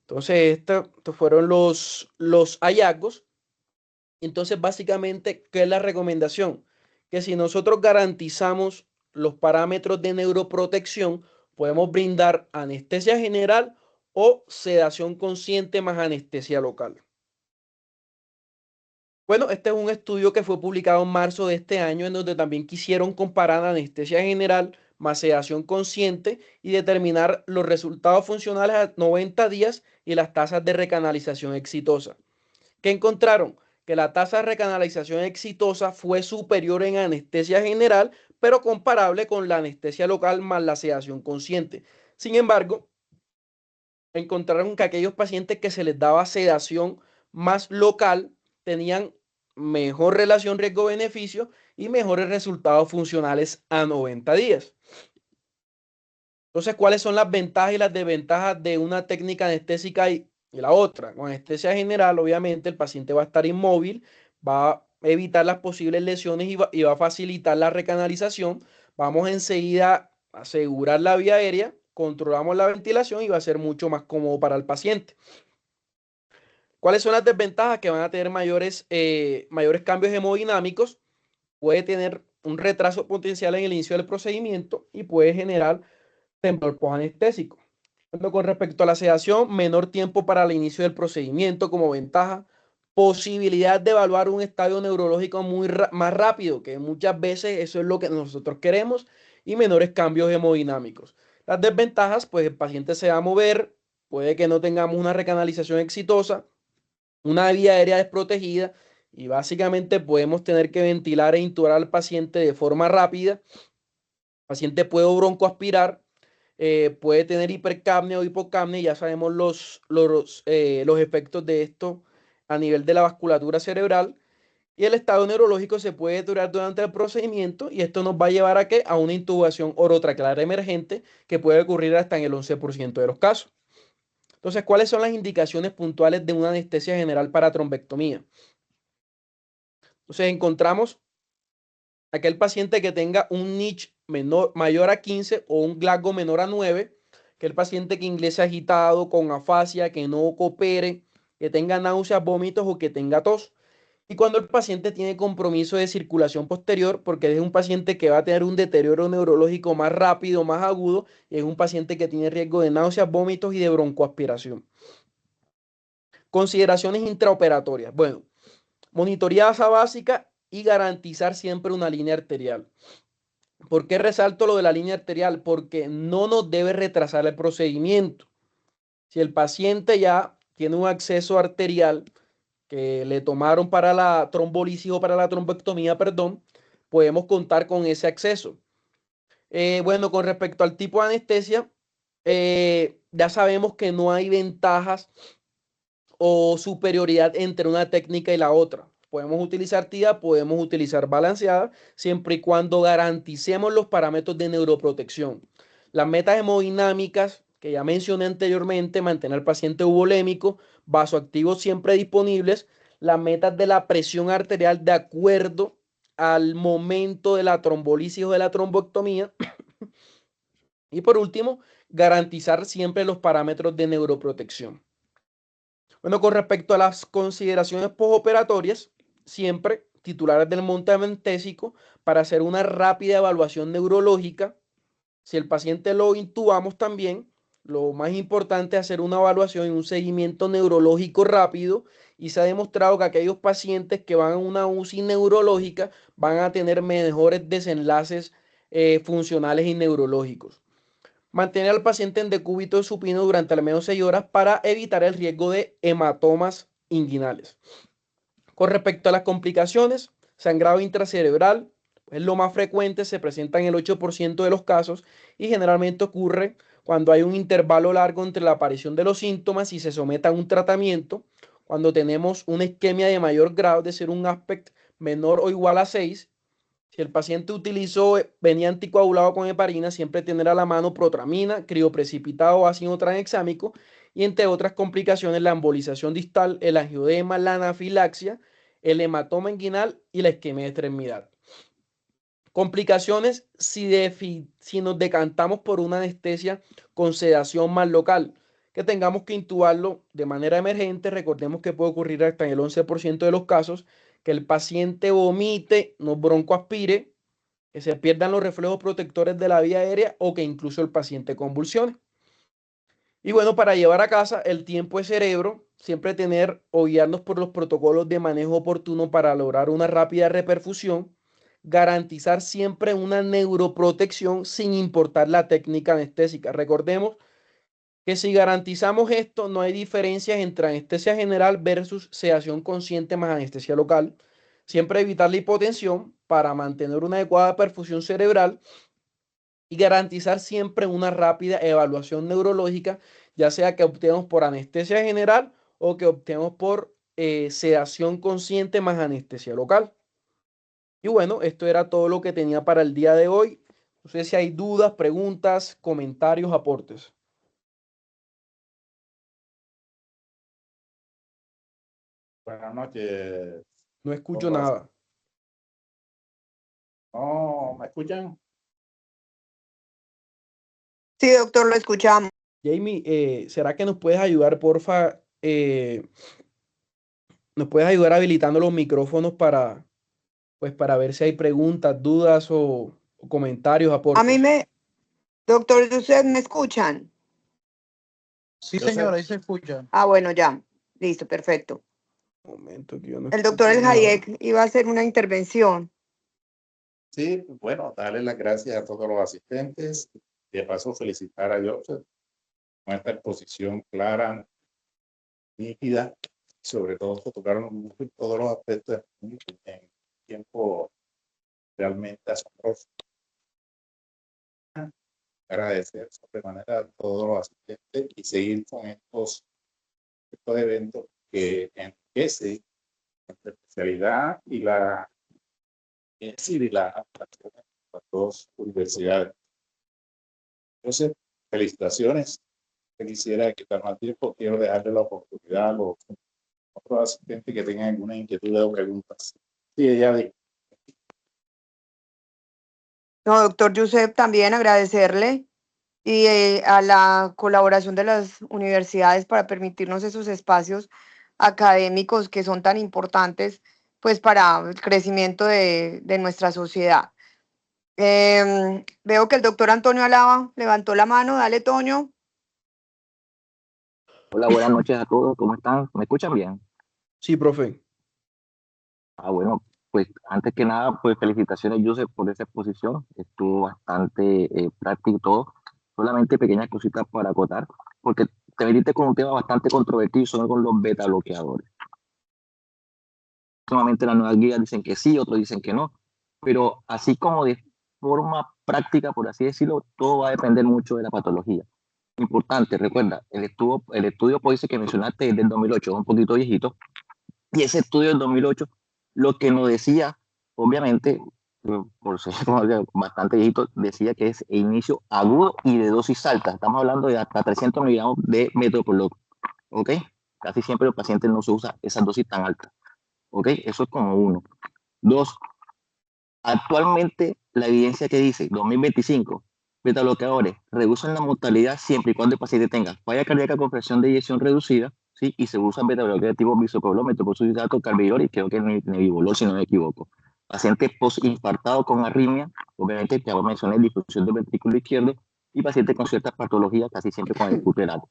Entonces, estos fueron los hallazgos. Entonces, básicamente, ¿qué es la recomendación? Que si nosotros garantizamos los parámetros de neuroprotección, podemos brindar anestesia general o sedación consciente más anestesia local. Bueno, este es un estudio que fue publicado en marzo de este año, en donde también quisieron comparar anestesia general más sedación consciente y determinar los resultados funcionales a 90 días y las tasas de recanalización exitosa. ¿Qué encontraron? Que la tasa de recanalización exitosa fue superior en anestesia general, pero comparable con la anestesia local más la sedación consciente. Sin embargo, encontraron que aquellos pacientes que se les daba sedación más local tenían mejor relación riesgo-beneficio y mejores resultados funcionales a 90 días. Entonces, ¿cuáles son las ventajas y las desventajas de una técnica anestésica y la otra? Con anestesia general, obviamente, el paciente va a estar inmóvil, va a evitar las posibles lesiones y va a facilitar la recanalización. Vamos enseguida a asegurar la vía aérea, controlamos la ventilación y va a ser mucho más cómodo para el paciente. ¿Cuáles son las desventajas? Que van a tener mayores cambios hemodinámicos, puede tener un retraso potencial en el inicio del procedimiento y puede generar temblor posanestésico. Con respecto a la sedación, menor tiempo para el inicio del procedimiento como ventaja, posibilidad de evaluar un estadio neurológico más rápido, que muchas veces eso es lo que nosotros queremos, y menores cambios hemodinámicos. Las desventajas, pues el paciente se va a mover, puede que no tengamos una recanalización exitosa, una vía aérea desprotegida, y básicamente podemos tener que ventilar e intubar al paciente de forma rápida. El paciente puede broncoaspirar, puede tener hipercapnia o hipocapnia, y ya sabemos los efectos de esto a nivel de la vasculatura cerebral. Y el estado neurológico se puede durar durante el procedimiento, y esto nos va a llevar a, ¿qué?, a una intubación orotraqueal emergente, que puede ocurrir hasta en el 11% de los casos. Entonces, ¿cuáles son las indicaciones puntuales de una anestesia general para trombectomía? Entonces, encontramos aquel paciente que tenga un NICH mayor a 15 o un Glasgow menor a 9, que el paciente que ingrese agitado, con afasia, que no coopere, que tenga náuseas, vómitos o que tenga tos. Y cuando el paciente tiene compromiso de circulación posterior, porque es un paciente que va a tener un deterioro neurológico más rápido, más agudo, y es un paciente que tiene riesgo de náuseas, vómitos y de broncoaspiración. Consideraciones intraoperatorias. Bueno, monitoría asa básica y garantizar siempre una línea arterial. ¿Por qué resalto lo de la línea arterial? Porque no nos debe retrasar el procedimiento. Si el paciente ya tiene un acceso arterial que le tomaron para la trombolisis o para la trombectomía, perdón, podemos contar con ese acceso. Bueno, con respecto al tipo de anestesia, ya sabemos que no hay ventajas o superioridad entre una técnica y la otra. Podemos utilizar TIA, podemos utilizar balanceada, siempre y cuando garanticemos los parámetros de neuroprotección. Las metas hemodinámicas que ya mencioné anteriormente, mantener al paciente euvolémico, vasoactivos siempre disponibles, las metas de la presión arterial de acuerdo al momento de la trombolisis o de la trombectomía. Y por último, garantizar siempre los parámetros de neuroprotección. Bueno, con respecto a las consideraciones postoperatorias, siempre titulares del monte anestésico para hacer una rápida evaluación neurológica. Si el paciente lo intubamos también, lo más importante es hacer una evaluación y un seguimiento neurológico rápido, y se ha demostrado que aquellos pacientes que van a una UCI neurológica van a tener mejores desenlaces funcionales y neurológicos. Mantener al paciente en decúbito supino durante al menos 6 horas para evitar el riesgo de hematomas inguinales. Con respecto a las complicaciones, sangrado intracerebral es lo más frecuente, se presenta en el 8% de los casos, y generalmente ocurre cuando hay un intervalo largo entre la aparición de los síntomas y se someta a un tratamiento. Cuando tenemos una isquemia de mayor grado, de ser un aspect menor o igual a 6, si el paciente venía anticoagulado con heparina, siempre tener a la mano protramina, crioprecipitado o ácido tranexámico, y entre otras complicaciones, la embolización distal, el angiodema, la anafilaxia, el hematoma inguinal y la isquemia de extremidad. Complicaciones si nos decantamos por una anestesia con sedación más local, que tengamos que intubarlo de manera emergente. Recordemos que puede ocurrir hasta en el 11% de los casos, que el paciente vomite, no broncoaspire, que se pierdan los reflejos protectores de la vía aérea o que incluso el paciente convulsione. Y bueno, para llevar a casa el tiempo de cerebro, siempre tener o guiarnos por los protocolos de manejo oportuno para lograr una rápida reperfusión, garantizar siempre una neuroprotección sin importar la técnica anestésica. Recordemos que si garantizamos esto, no hay diferencias entre anestesia general versus sedación consciente más anestesia local. Siempre evitar la hipotensión para mantener una adecuada perfusión cerebral, y garantizar siempre una rápida evaluación neurológica, ya sea que optemos por anestesia general o que optemos por sedación consciente más anestesia local. Y bueno, esto era todo lo que tenía para el día de hoy. No sé si hay dudas, preguntas, comentarios, aportes. Buenas noches. No escucho nada. No, ¿me escuchan? Sí, doctor, lo escuchamos. Jamie, ¿será que nos puedes ayudar, porfa? ¿Nos puedes ayudar habilitando los micrófonos para ver si hay preguntas, dudas o comentarios, aportes? Doctor, ¿ustedes me escuchan? Sí, señora, ahí se escucha. Ah, bueno, ya. Listo, perfecto. Momento que yo no El doctor El escucho nada. Hayek iba a hacer una intervención. Sí, bueno, darle las gracias a todos los asistentes. De paso, felicitar a Joseph con esta exposición clara, nítida, sobre todo que tocaron todos los aspectos en tiempo realmente asombroso. Agradecer sobremanera a todos los asistentes y seguir con estos eventos que enriquecen la especialidad y la adaptación de las dos universidades. Entonces, felicitaciones. Quisiera quitar más tiempo, quiero dejarle la oportunidad a los otros asistentes que tengan alguna inquietud o preguntas. Sí, ella dijo. No, doctor Yusef, también agradecerle y a la colaboración de las universidades para permitirnos esos espacios académicos que son tan importantes pues para el crecimiento de nuestra sociedad. Veo que el doctor Antonio Alaba levantó la mano. Dale, Toño. Hola, buenas noches a todos, ¿cómo están? ¿Me escuchan bien? Sí, profe. Bueno, pues antes que nada, pues felicitaciones, Joseph, por esa exposición. Estuvo bastante práctico y todo. Solamente pequeñas cositas para acotar, porque te metiste con un tema bastante controvertido, son con los beta bloqueadores. Solamente las nuevas guías dicen que sí, otros dicen que no, pero así como de forma práctica, por así decirlo, todo va a depender mucho de la patología. Importante, recuerda, el estudio POISE que mencionaste es del 2008, es un poquito viejito, y ese estudio del 2008 lo que nos decía, obviamente, por ser bastante viejito, decía que es inicio agudo y de dosis alta. Estamos hablando de hasta 300 miligramos de metoprolol, ¿ok? Casi siempre los pacientes no se usan esas dosis tan altas, ¿ok? Eso es como uno. Dos, actualmente la evidencia que dice 2025, beta bloqueadores reducen la mortalidad siempre y cuando el paciente tenga falla cardíaca con presión de eyección reducida, ¿sí? Y se usan beta bloqueadores tipo bisoprolol, metoprolol, carvedilol y creo que nebivolol, si no me equivoco. Pacientes post-infartados con arritmia, obviamente que ahora mencioné difusión del ventrículo izquierdo, y pacientes con ciertas patologías, casi siempre con el cutlerato.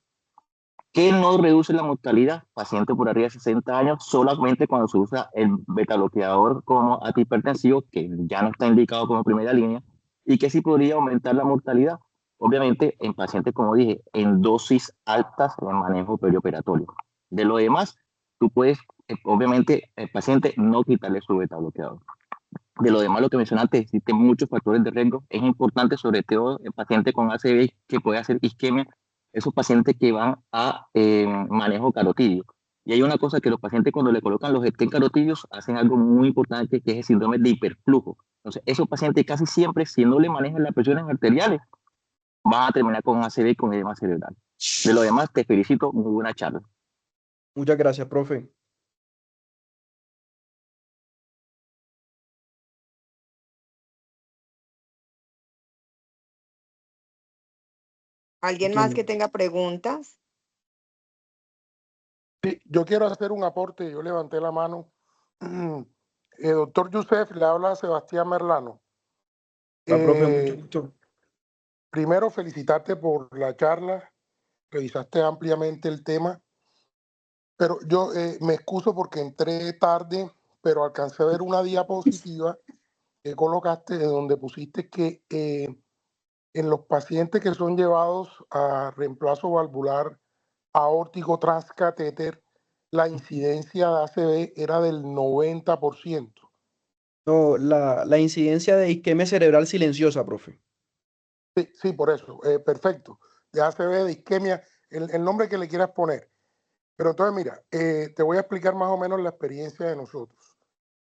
¿Qué no reduce la mortalidad? Paciente por arriba de 60 años, solamente cuando se usa el beta-bloqueador como antihipertensivo, que ya no está indicado como primera línea, y que sí podría aumentar la mortalidad, obviamente en pacientes, como dije, en dosis altas en el manejo perioperatorio. De lo demás, tú puedes, obviamente, el paciente no quitarle su beta-bloqueador. De lo demás, lo que mencionaste, existen muchos factores de riesgo. Es importante, sobre todo, el paciente con ACV que puede hacer isquemia, esos pacientes que van a manejo carotidio. Y hay una cosa que los pacientes cuando le colocan los estén carotidios hacen algo muy importante que es el síndrome de hiperflujo. Entonces, esos pacientes casi siempre, si no le manejan las presiones arteriales, van a terminar con ACV y con edema cerebral. De lo demás, te felicito, muy buena charla. Muchas gracias, profe. ¿Alguien más que tenga preguntas? Sí, yo quiero hacer un aporte, yo levanté la mano. Doctor Yusef, le habla a Sebastián Merlano. Profe, mucho gusto. Primero, felicitarte por la charla, revisaste ampliamente el tema, pero yo me excuso porque entré tarde, pero alcancé a ver una diapositiva que colocaste donde pusiste que en los pacientes que son llevados a reemplazo valvular aórtico transcatéter, la incidencia de ACV era del 90%. No, la incidencia de isquemia cerebral silenciosa, profe. Sí, sí, por eso. Perfecto. De ACV, de isquemia, el nombre que le quieras poner. Pero entonces, mira, te voy a explicar más o menos la experiencia de nosotros.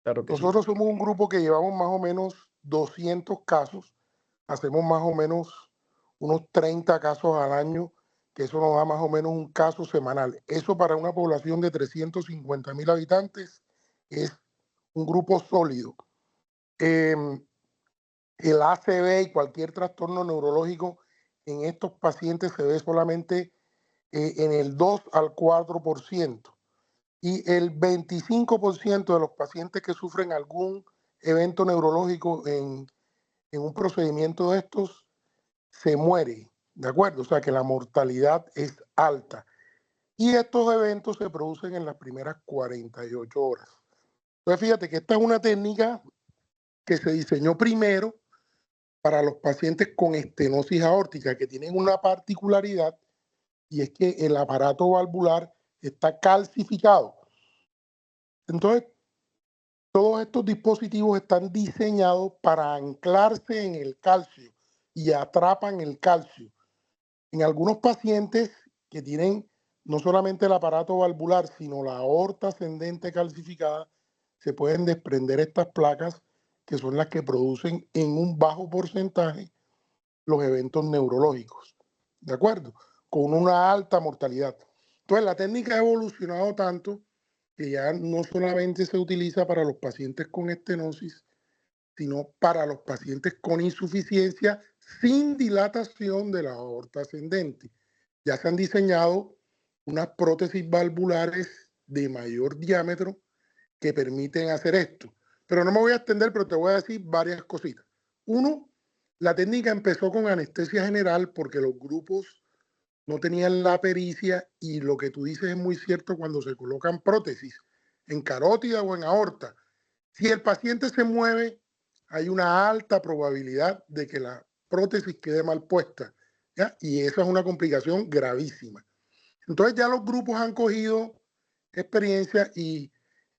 Claro que sí. Nosotros somos un grupo que llevamos más o menos 200 casos. Hacemos más o menos unos 30 casos al año, que eso nos da más o menos un caso semanal. Eso para una población de 350,000 habitantes es un grupo sólido. El ACV y cualquier trastorno neurológico en estos pacientes se ve solamente en el 2 al 4%. Y el 25% de los pacientes que sufren algún evento neurológico en un procedimiento de estos se muere, ¿de acuerdo? O sea que la mortalidad es alta. y estos eventos se producen en las primeras 48 horas. Entonces, fíjate que esta es una técnica que se diseñó primero para los pacientes con estenosis aórtica, que tienen una particularidad, y es que el aparato valvular está calcificado. Entonces, todos estos dispositivos están diseñados para anclarse en el calcio y atrapan el calcio. En algunos pacientes que tienen no solamente el aparato valvular, sino la aorta ascendente calcificada, se pueden desprender estas placas que son las que producen en un bajo porcentaje los eventos neurológicos, ¿de acuerdo? Con una alta mortalidad. Entonces, la técnica ha evolucionado tanto que ya no solamente se utiliza para los pacientes con estenosis, sino para los pacientes con insuficiencia sin dilatación de la aorta ascendente. Ya se han diseñado unas prótesis valvulares de mayor diámetro que permiten hacer esto. Pero no me voy a extender, pero te voy a decir varias cositas. Uno, la técnica empezó con anestesia general porque los grupos no tenían la pericia, y lo que tú dices es muy cierto cuando se colocan prótesis en carótida o en aorta. Si el paciente se mueve, hay una alta probabilidad de que la prótesis quede mal puesta, ¿ya? Y esa es una complicación gravísima. Entonces ya los grupos han cogido experiencia, y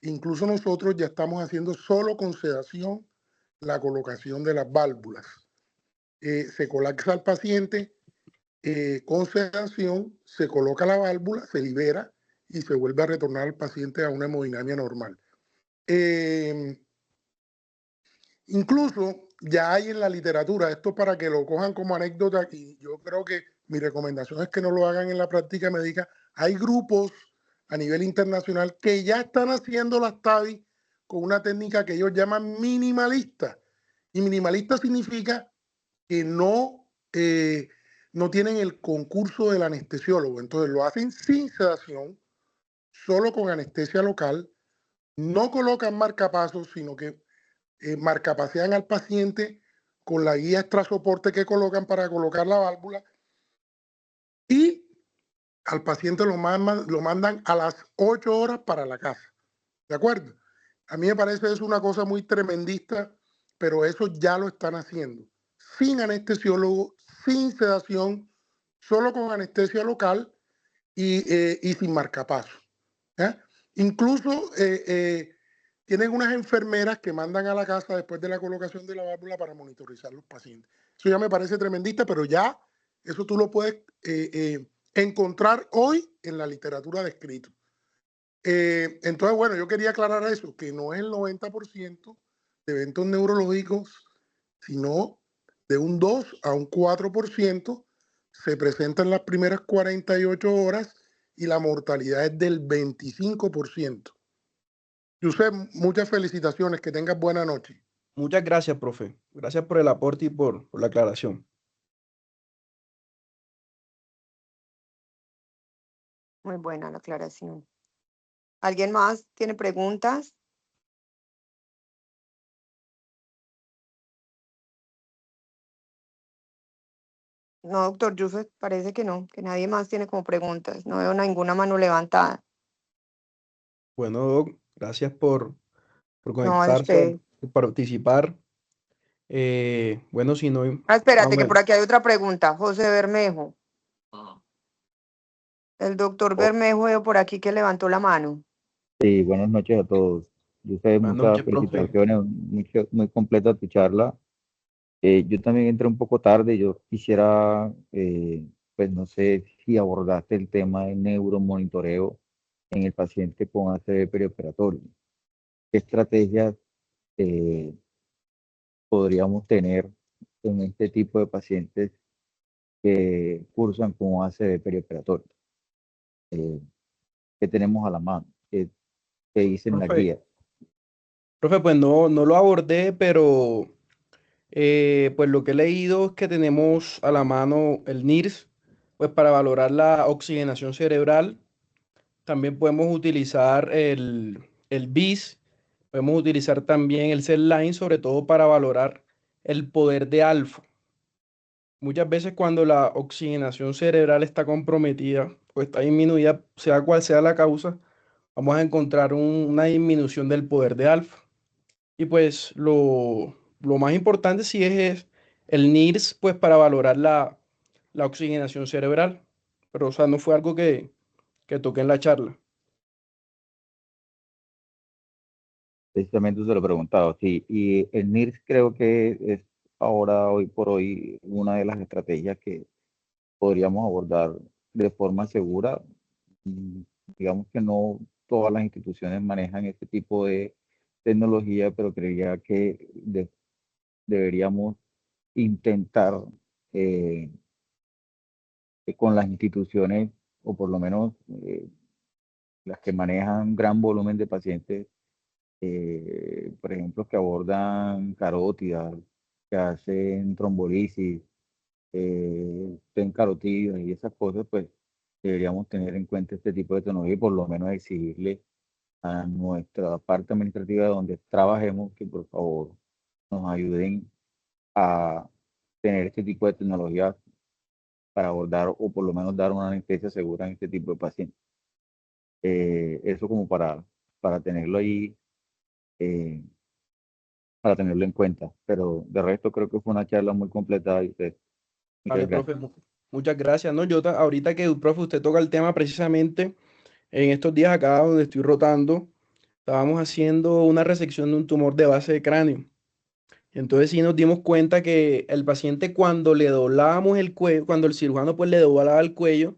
incluso nosotros ya estamos haciendo solo con sedación la colocación de las válvulas. Se colapsa al paciente con sedación, se coloca la válvula, se libera y se vuelve a retornar al paciente a una hemodinamia normal. Incluso ya hay en la literatura, esto para que lo cojan como anécdota, y yo creo que mi recomendación es que no lo hagan en la práctica médica. Hay grupos a nivel internacional que ya están haciendo las TAVI con una técnica que ellos llaman minimalista. Y minimalista significa que no tienen el concurso del anestesiólogo. Entonces lo hacen sin sedación, solo con anestesia local, no colocan marcapasos, sino que marcapasean al paciente con la guía extrasoporte que colocan para colocar la válvula, y al paciente lo mandan a las 8 horas para la casa. ¿De acuerdo? A mí me parece eso una cosa muy tremendista, pero eso ya lo están haciendo. Sin anestesiólogo, sin sedación, solo con anestesia local y sin marcapaso. ¿Eh? Incluso tienen unas enfermeras que mandan a la casa después de la colocación de la válvula para monitorizar los pacientes. Eso ya me parece tremendista, pero ya eso tú lo puedes encontrar hoy en la literatura de escrito. Entonces, bueno, yo quería aclarar eso, que no es el 90% de eventos neurológicos, sino de un 2 a un 4% se presenta en las primeras 48 horas, y la mortalidad es del 25%. Josep, muchas felicitaciones, que tengas buena noche. Muchas gracias, profe. Gracias por el aporte y por la aclaración. Muy buena la aclaración. ¿Alguien más tiene preguntas? No, doctor Yusef, parece que no, que nadie más tiene como preguntas. No veo ninguna mano levantada. Bueno, Doc, gracias por No, a conectarse, usted. por participar. Bueno, si no, Espérate, que por aquí hay otra pregunta. José Bermejo. El doctor Bermejo veo por aquí que levantó la mano. Sí, buenas noches a todos. buenas Muchas noches, profe. felicitaciones, muy completa tu charla. Yo también entré un poco tarde. Yo quisiera, pues no sé si abordaste el tema del neuromonitoreo en el paciente con ACV perioperatorio. ¿Qué estrategias podríamos tener en este tipo de pacientes que cursan con ACV perioperatorio? ¿Qué tenemos a la mano? ¿Qué dicen la Profe, guía? profe, pues no lo abordé, pero pues lo que he leído es que tenemos a la mano el NIRS, pues para valorar la oxigenación cerebral. También podemos utilizar el BIS, podemos utilizar también el SedLine, sobre todo para valorar el poder de alfa. muchas veces cuando la oxigenación cerebral está comprometida o está disminuida, sea cual sea la causa, vamos a encontrar una disminución del poder de alfa. Y pues lo más importante sí es el NIRS, pues para valorar la oxigenación cerebral. Pero, o sea, no fue algo que toqué en la charla. Precisamente se lo he preguntado, sí. Y el NIRS creo que es ahora, hoy por hoy, una de las estrategias que podríamos abordar de forma segura. Mm, Digamos que no todas las instituciones manejan este tipo de tecnología, pero creía que deberíamos intentar eh, que con las instituciones, o por lo menos las que manejan gran volumen de pacientes, por ejemplo, que abordan carótidas, que hacen trombolisis, ten carotidas y esas cosas, pues deberíamos tener en cuenta este tipo de tecnología y por lo menos exigirle a nuestra parte administrativa donde trabajemos que por favor nos ayuden a tener este tipo de tecnología para abordar o por lo menos dar una anestesia segura en este tipo de pacientes. Eso como para tenerlo ahí, eh, para tenerlo en cuenta. Pero de resto creo que fue una charla muy completa y muchas Vale, gracias. profe, muchas gracias. No, ahorita que, profe, usted toca el tema precisamente en estos días acá donde estoy rotando, estábamos haciendo una resección de un tumor de base de cráneo. Entonces sí nos dimos cuenta que el paciente cuando le doblábamos el cuello, cuando el cirujano pues le doblaba el cuello,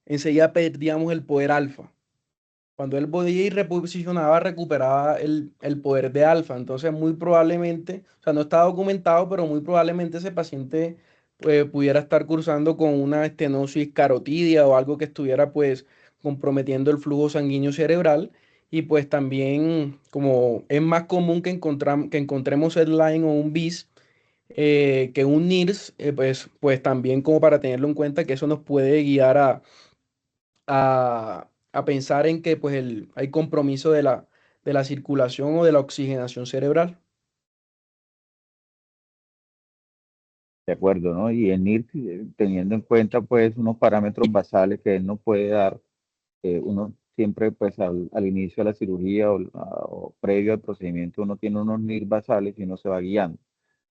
enseguida perdíamos el poder alfa. Cuando él podía y reposicionaba, recuperaba el poder de alfa. Entonces, muy probablemente, o sea, no está documentado, pero muy probablemente ese paciente pues, pudiera estar cursando con una estenosis carotidia o algo que estuviera pues comprometiendo el flujo sanguíneo cerebral. Y pues también, como es más común que encontremos el line o un BIS que un NIRS, pues también como para tenerlo en cuenta que eso nos puede guiar a pensar en que pues hay compromiso de la circulación o de la oxigenación cerebral. De acuerdo, ¿no? Y el NIRS, teniendo en cuenta pues unos parámetros basales que él no puede dar, uno siempre pues al inicio de la cirugía o previo al procedimiento uno tiene unos NIRS basales y uno se va guiando.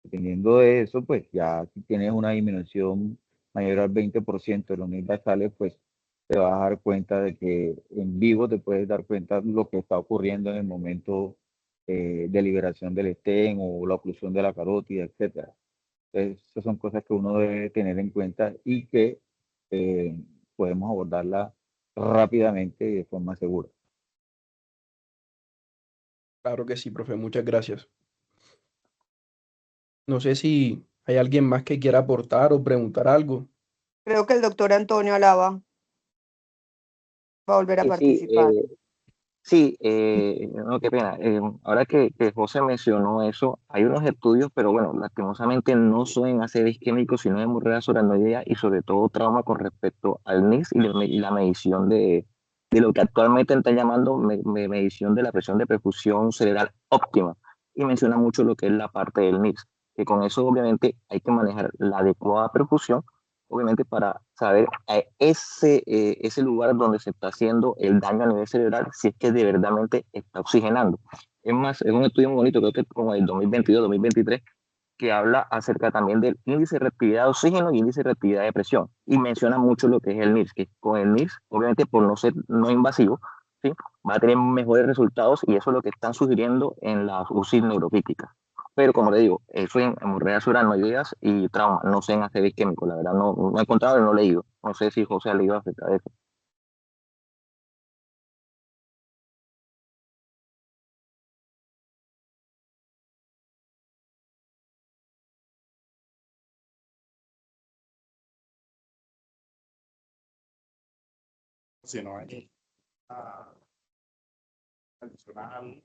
Dependiendo de eso, pues ya si tienes una disminución mayor al 20% de los NIRS basales, pues te vas a dar cuenta de que en vivo te puedes dar cuenta de lo que está ocurriendo en el momento de liberación del estén o la oclusión de la carótida, etcétera. Entonces, esas son cosas que uno debe tener en cuenta y que eh, podemos abordarla rápidamente y de forma segura. Claro que sí, profe, muchas gracias. No sé si hay alguien más que quiera aportar o preguntar algo. Creo que el doctor Antonio Alaba va a volver a Sí, sí, participar. sí, no, qué pena. Ahora que José mencionó eso, hay unos estudios, pero bueno, lastimosamente no son en ACV isquémico, sino en hemorragia soranoidea y sobre todo trauma con respecto al NIS y la medición de lo que actualmente están llamando medición de la presión de perfusión cerebral óptima. Y menciona mucho lo que es la parte del NIS, que con eso obviamente hay que manejar la adecuada perfusión obviamente para saber ese lugar donde se está haciendo el daño a nivel cerebral, si es que de verdad está oxigenando. Es más, es un estudio muy bonito, creo que como el 2022-2023, que habla acerca también del índice de reactividad de oxígeno y índice de reactividad de presión. Y menciona mucho lo que es el NIRS, que con el NIRS, obviamente por no ser no invasivo, ¿sí? Va a tener mejores resultados y eso es lo que están sugiriendo en las UCI neurocríticas. Pero como le digo, eso en hemorragias uranoideas y trauma, no sé en ACV isquémico, la verdad no he encontrado y no he leído. No sé si José ha leído acerca de eso. Si no hay adicional,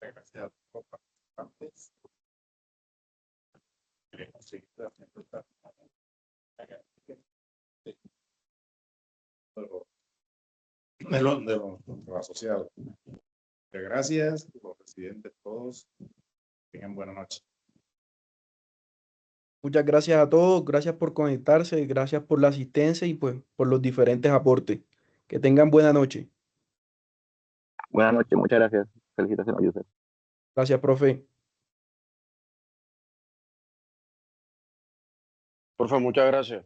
gracias a todos los participantes. Queremos seguir haciendo esta de los asociados. Gracias, los residentes todos. Tengan buena noche. Muchas gracias a todos, gracias por conectarse, gracias por la asistencia y pues por los diferentes aportes. Que tengan buena noche. Buenas noches, muchas gracias. Felicitaciones, Yusef. Gracias, profe. Por favor, muchas gracias.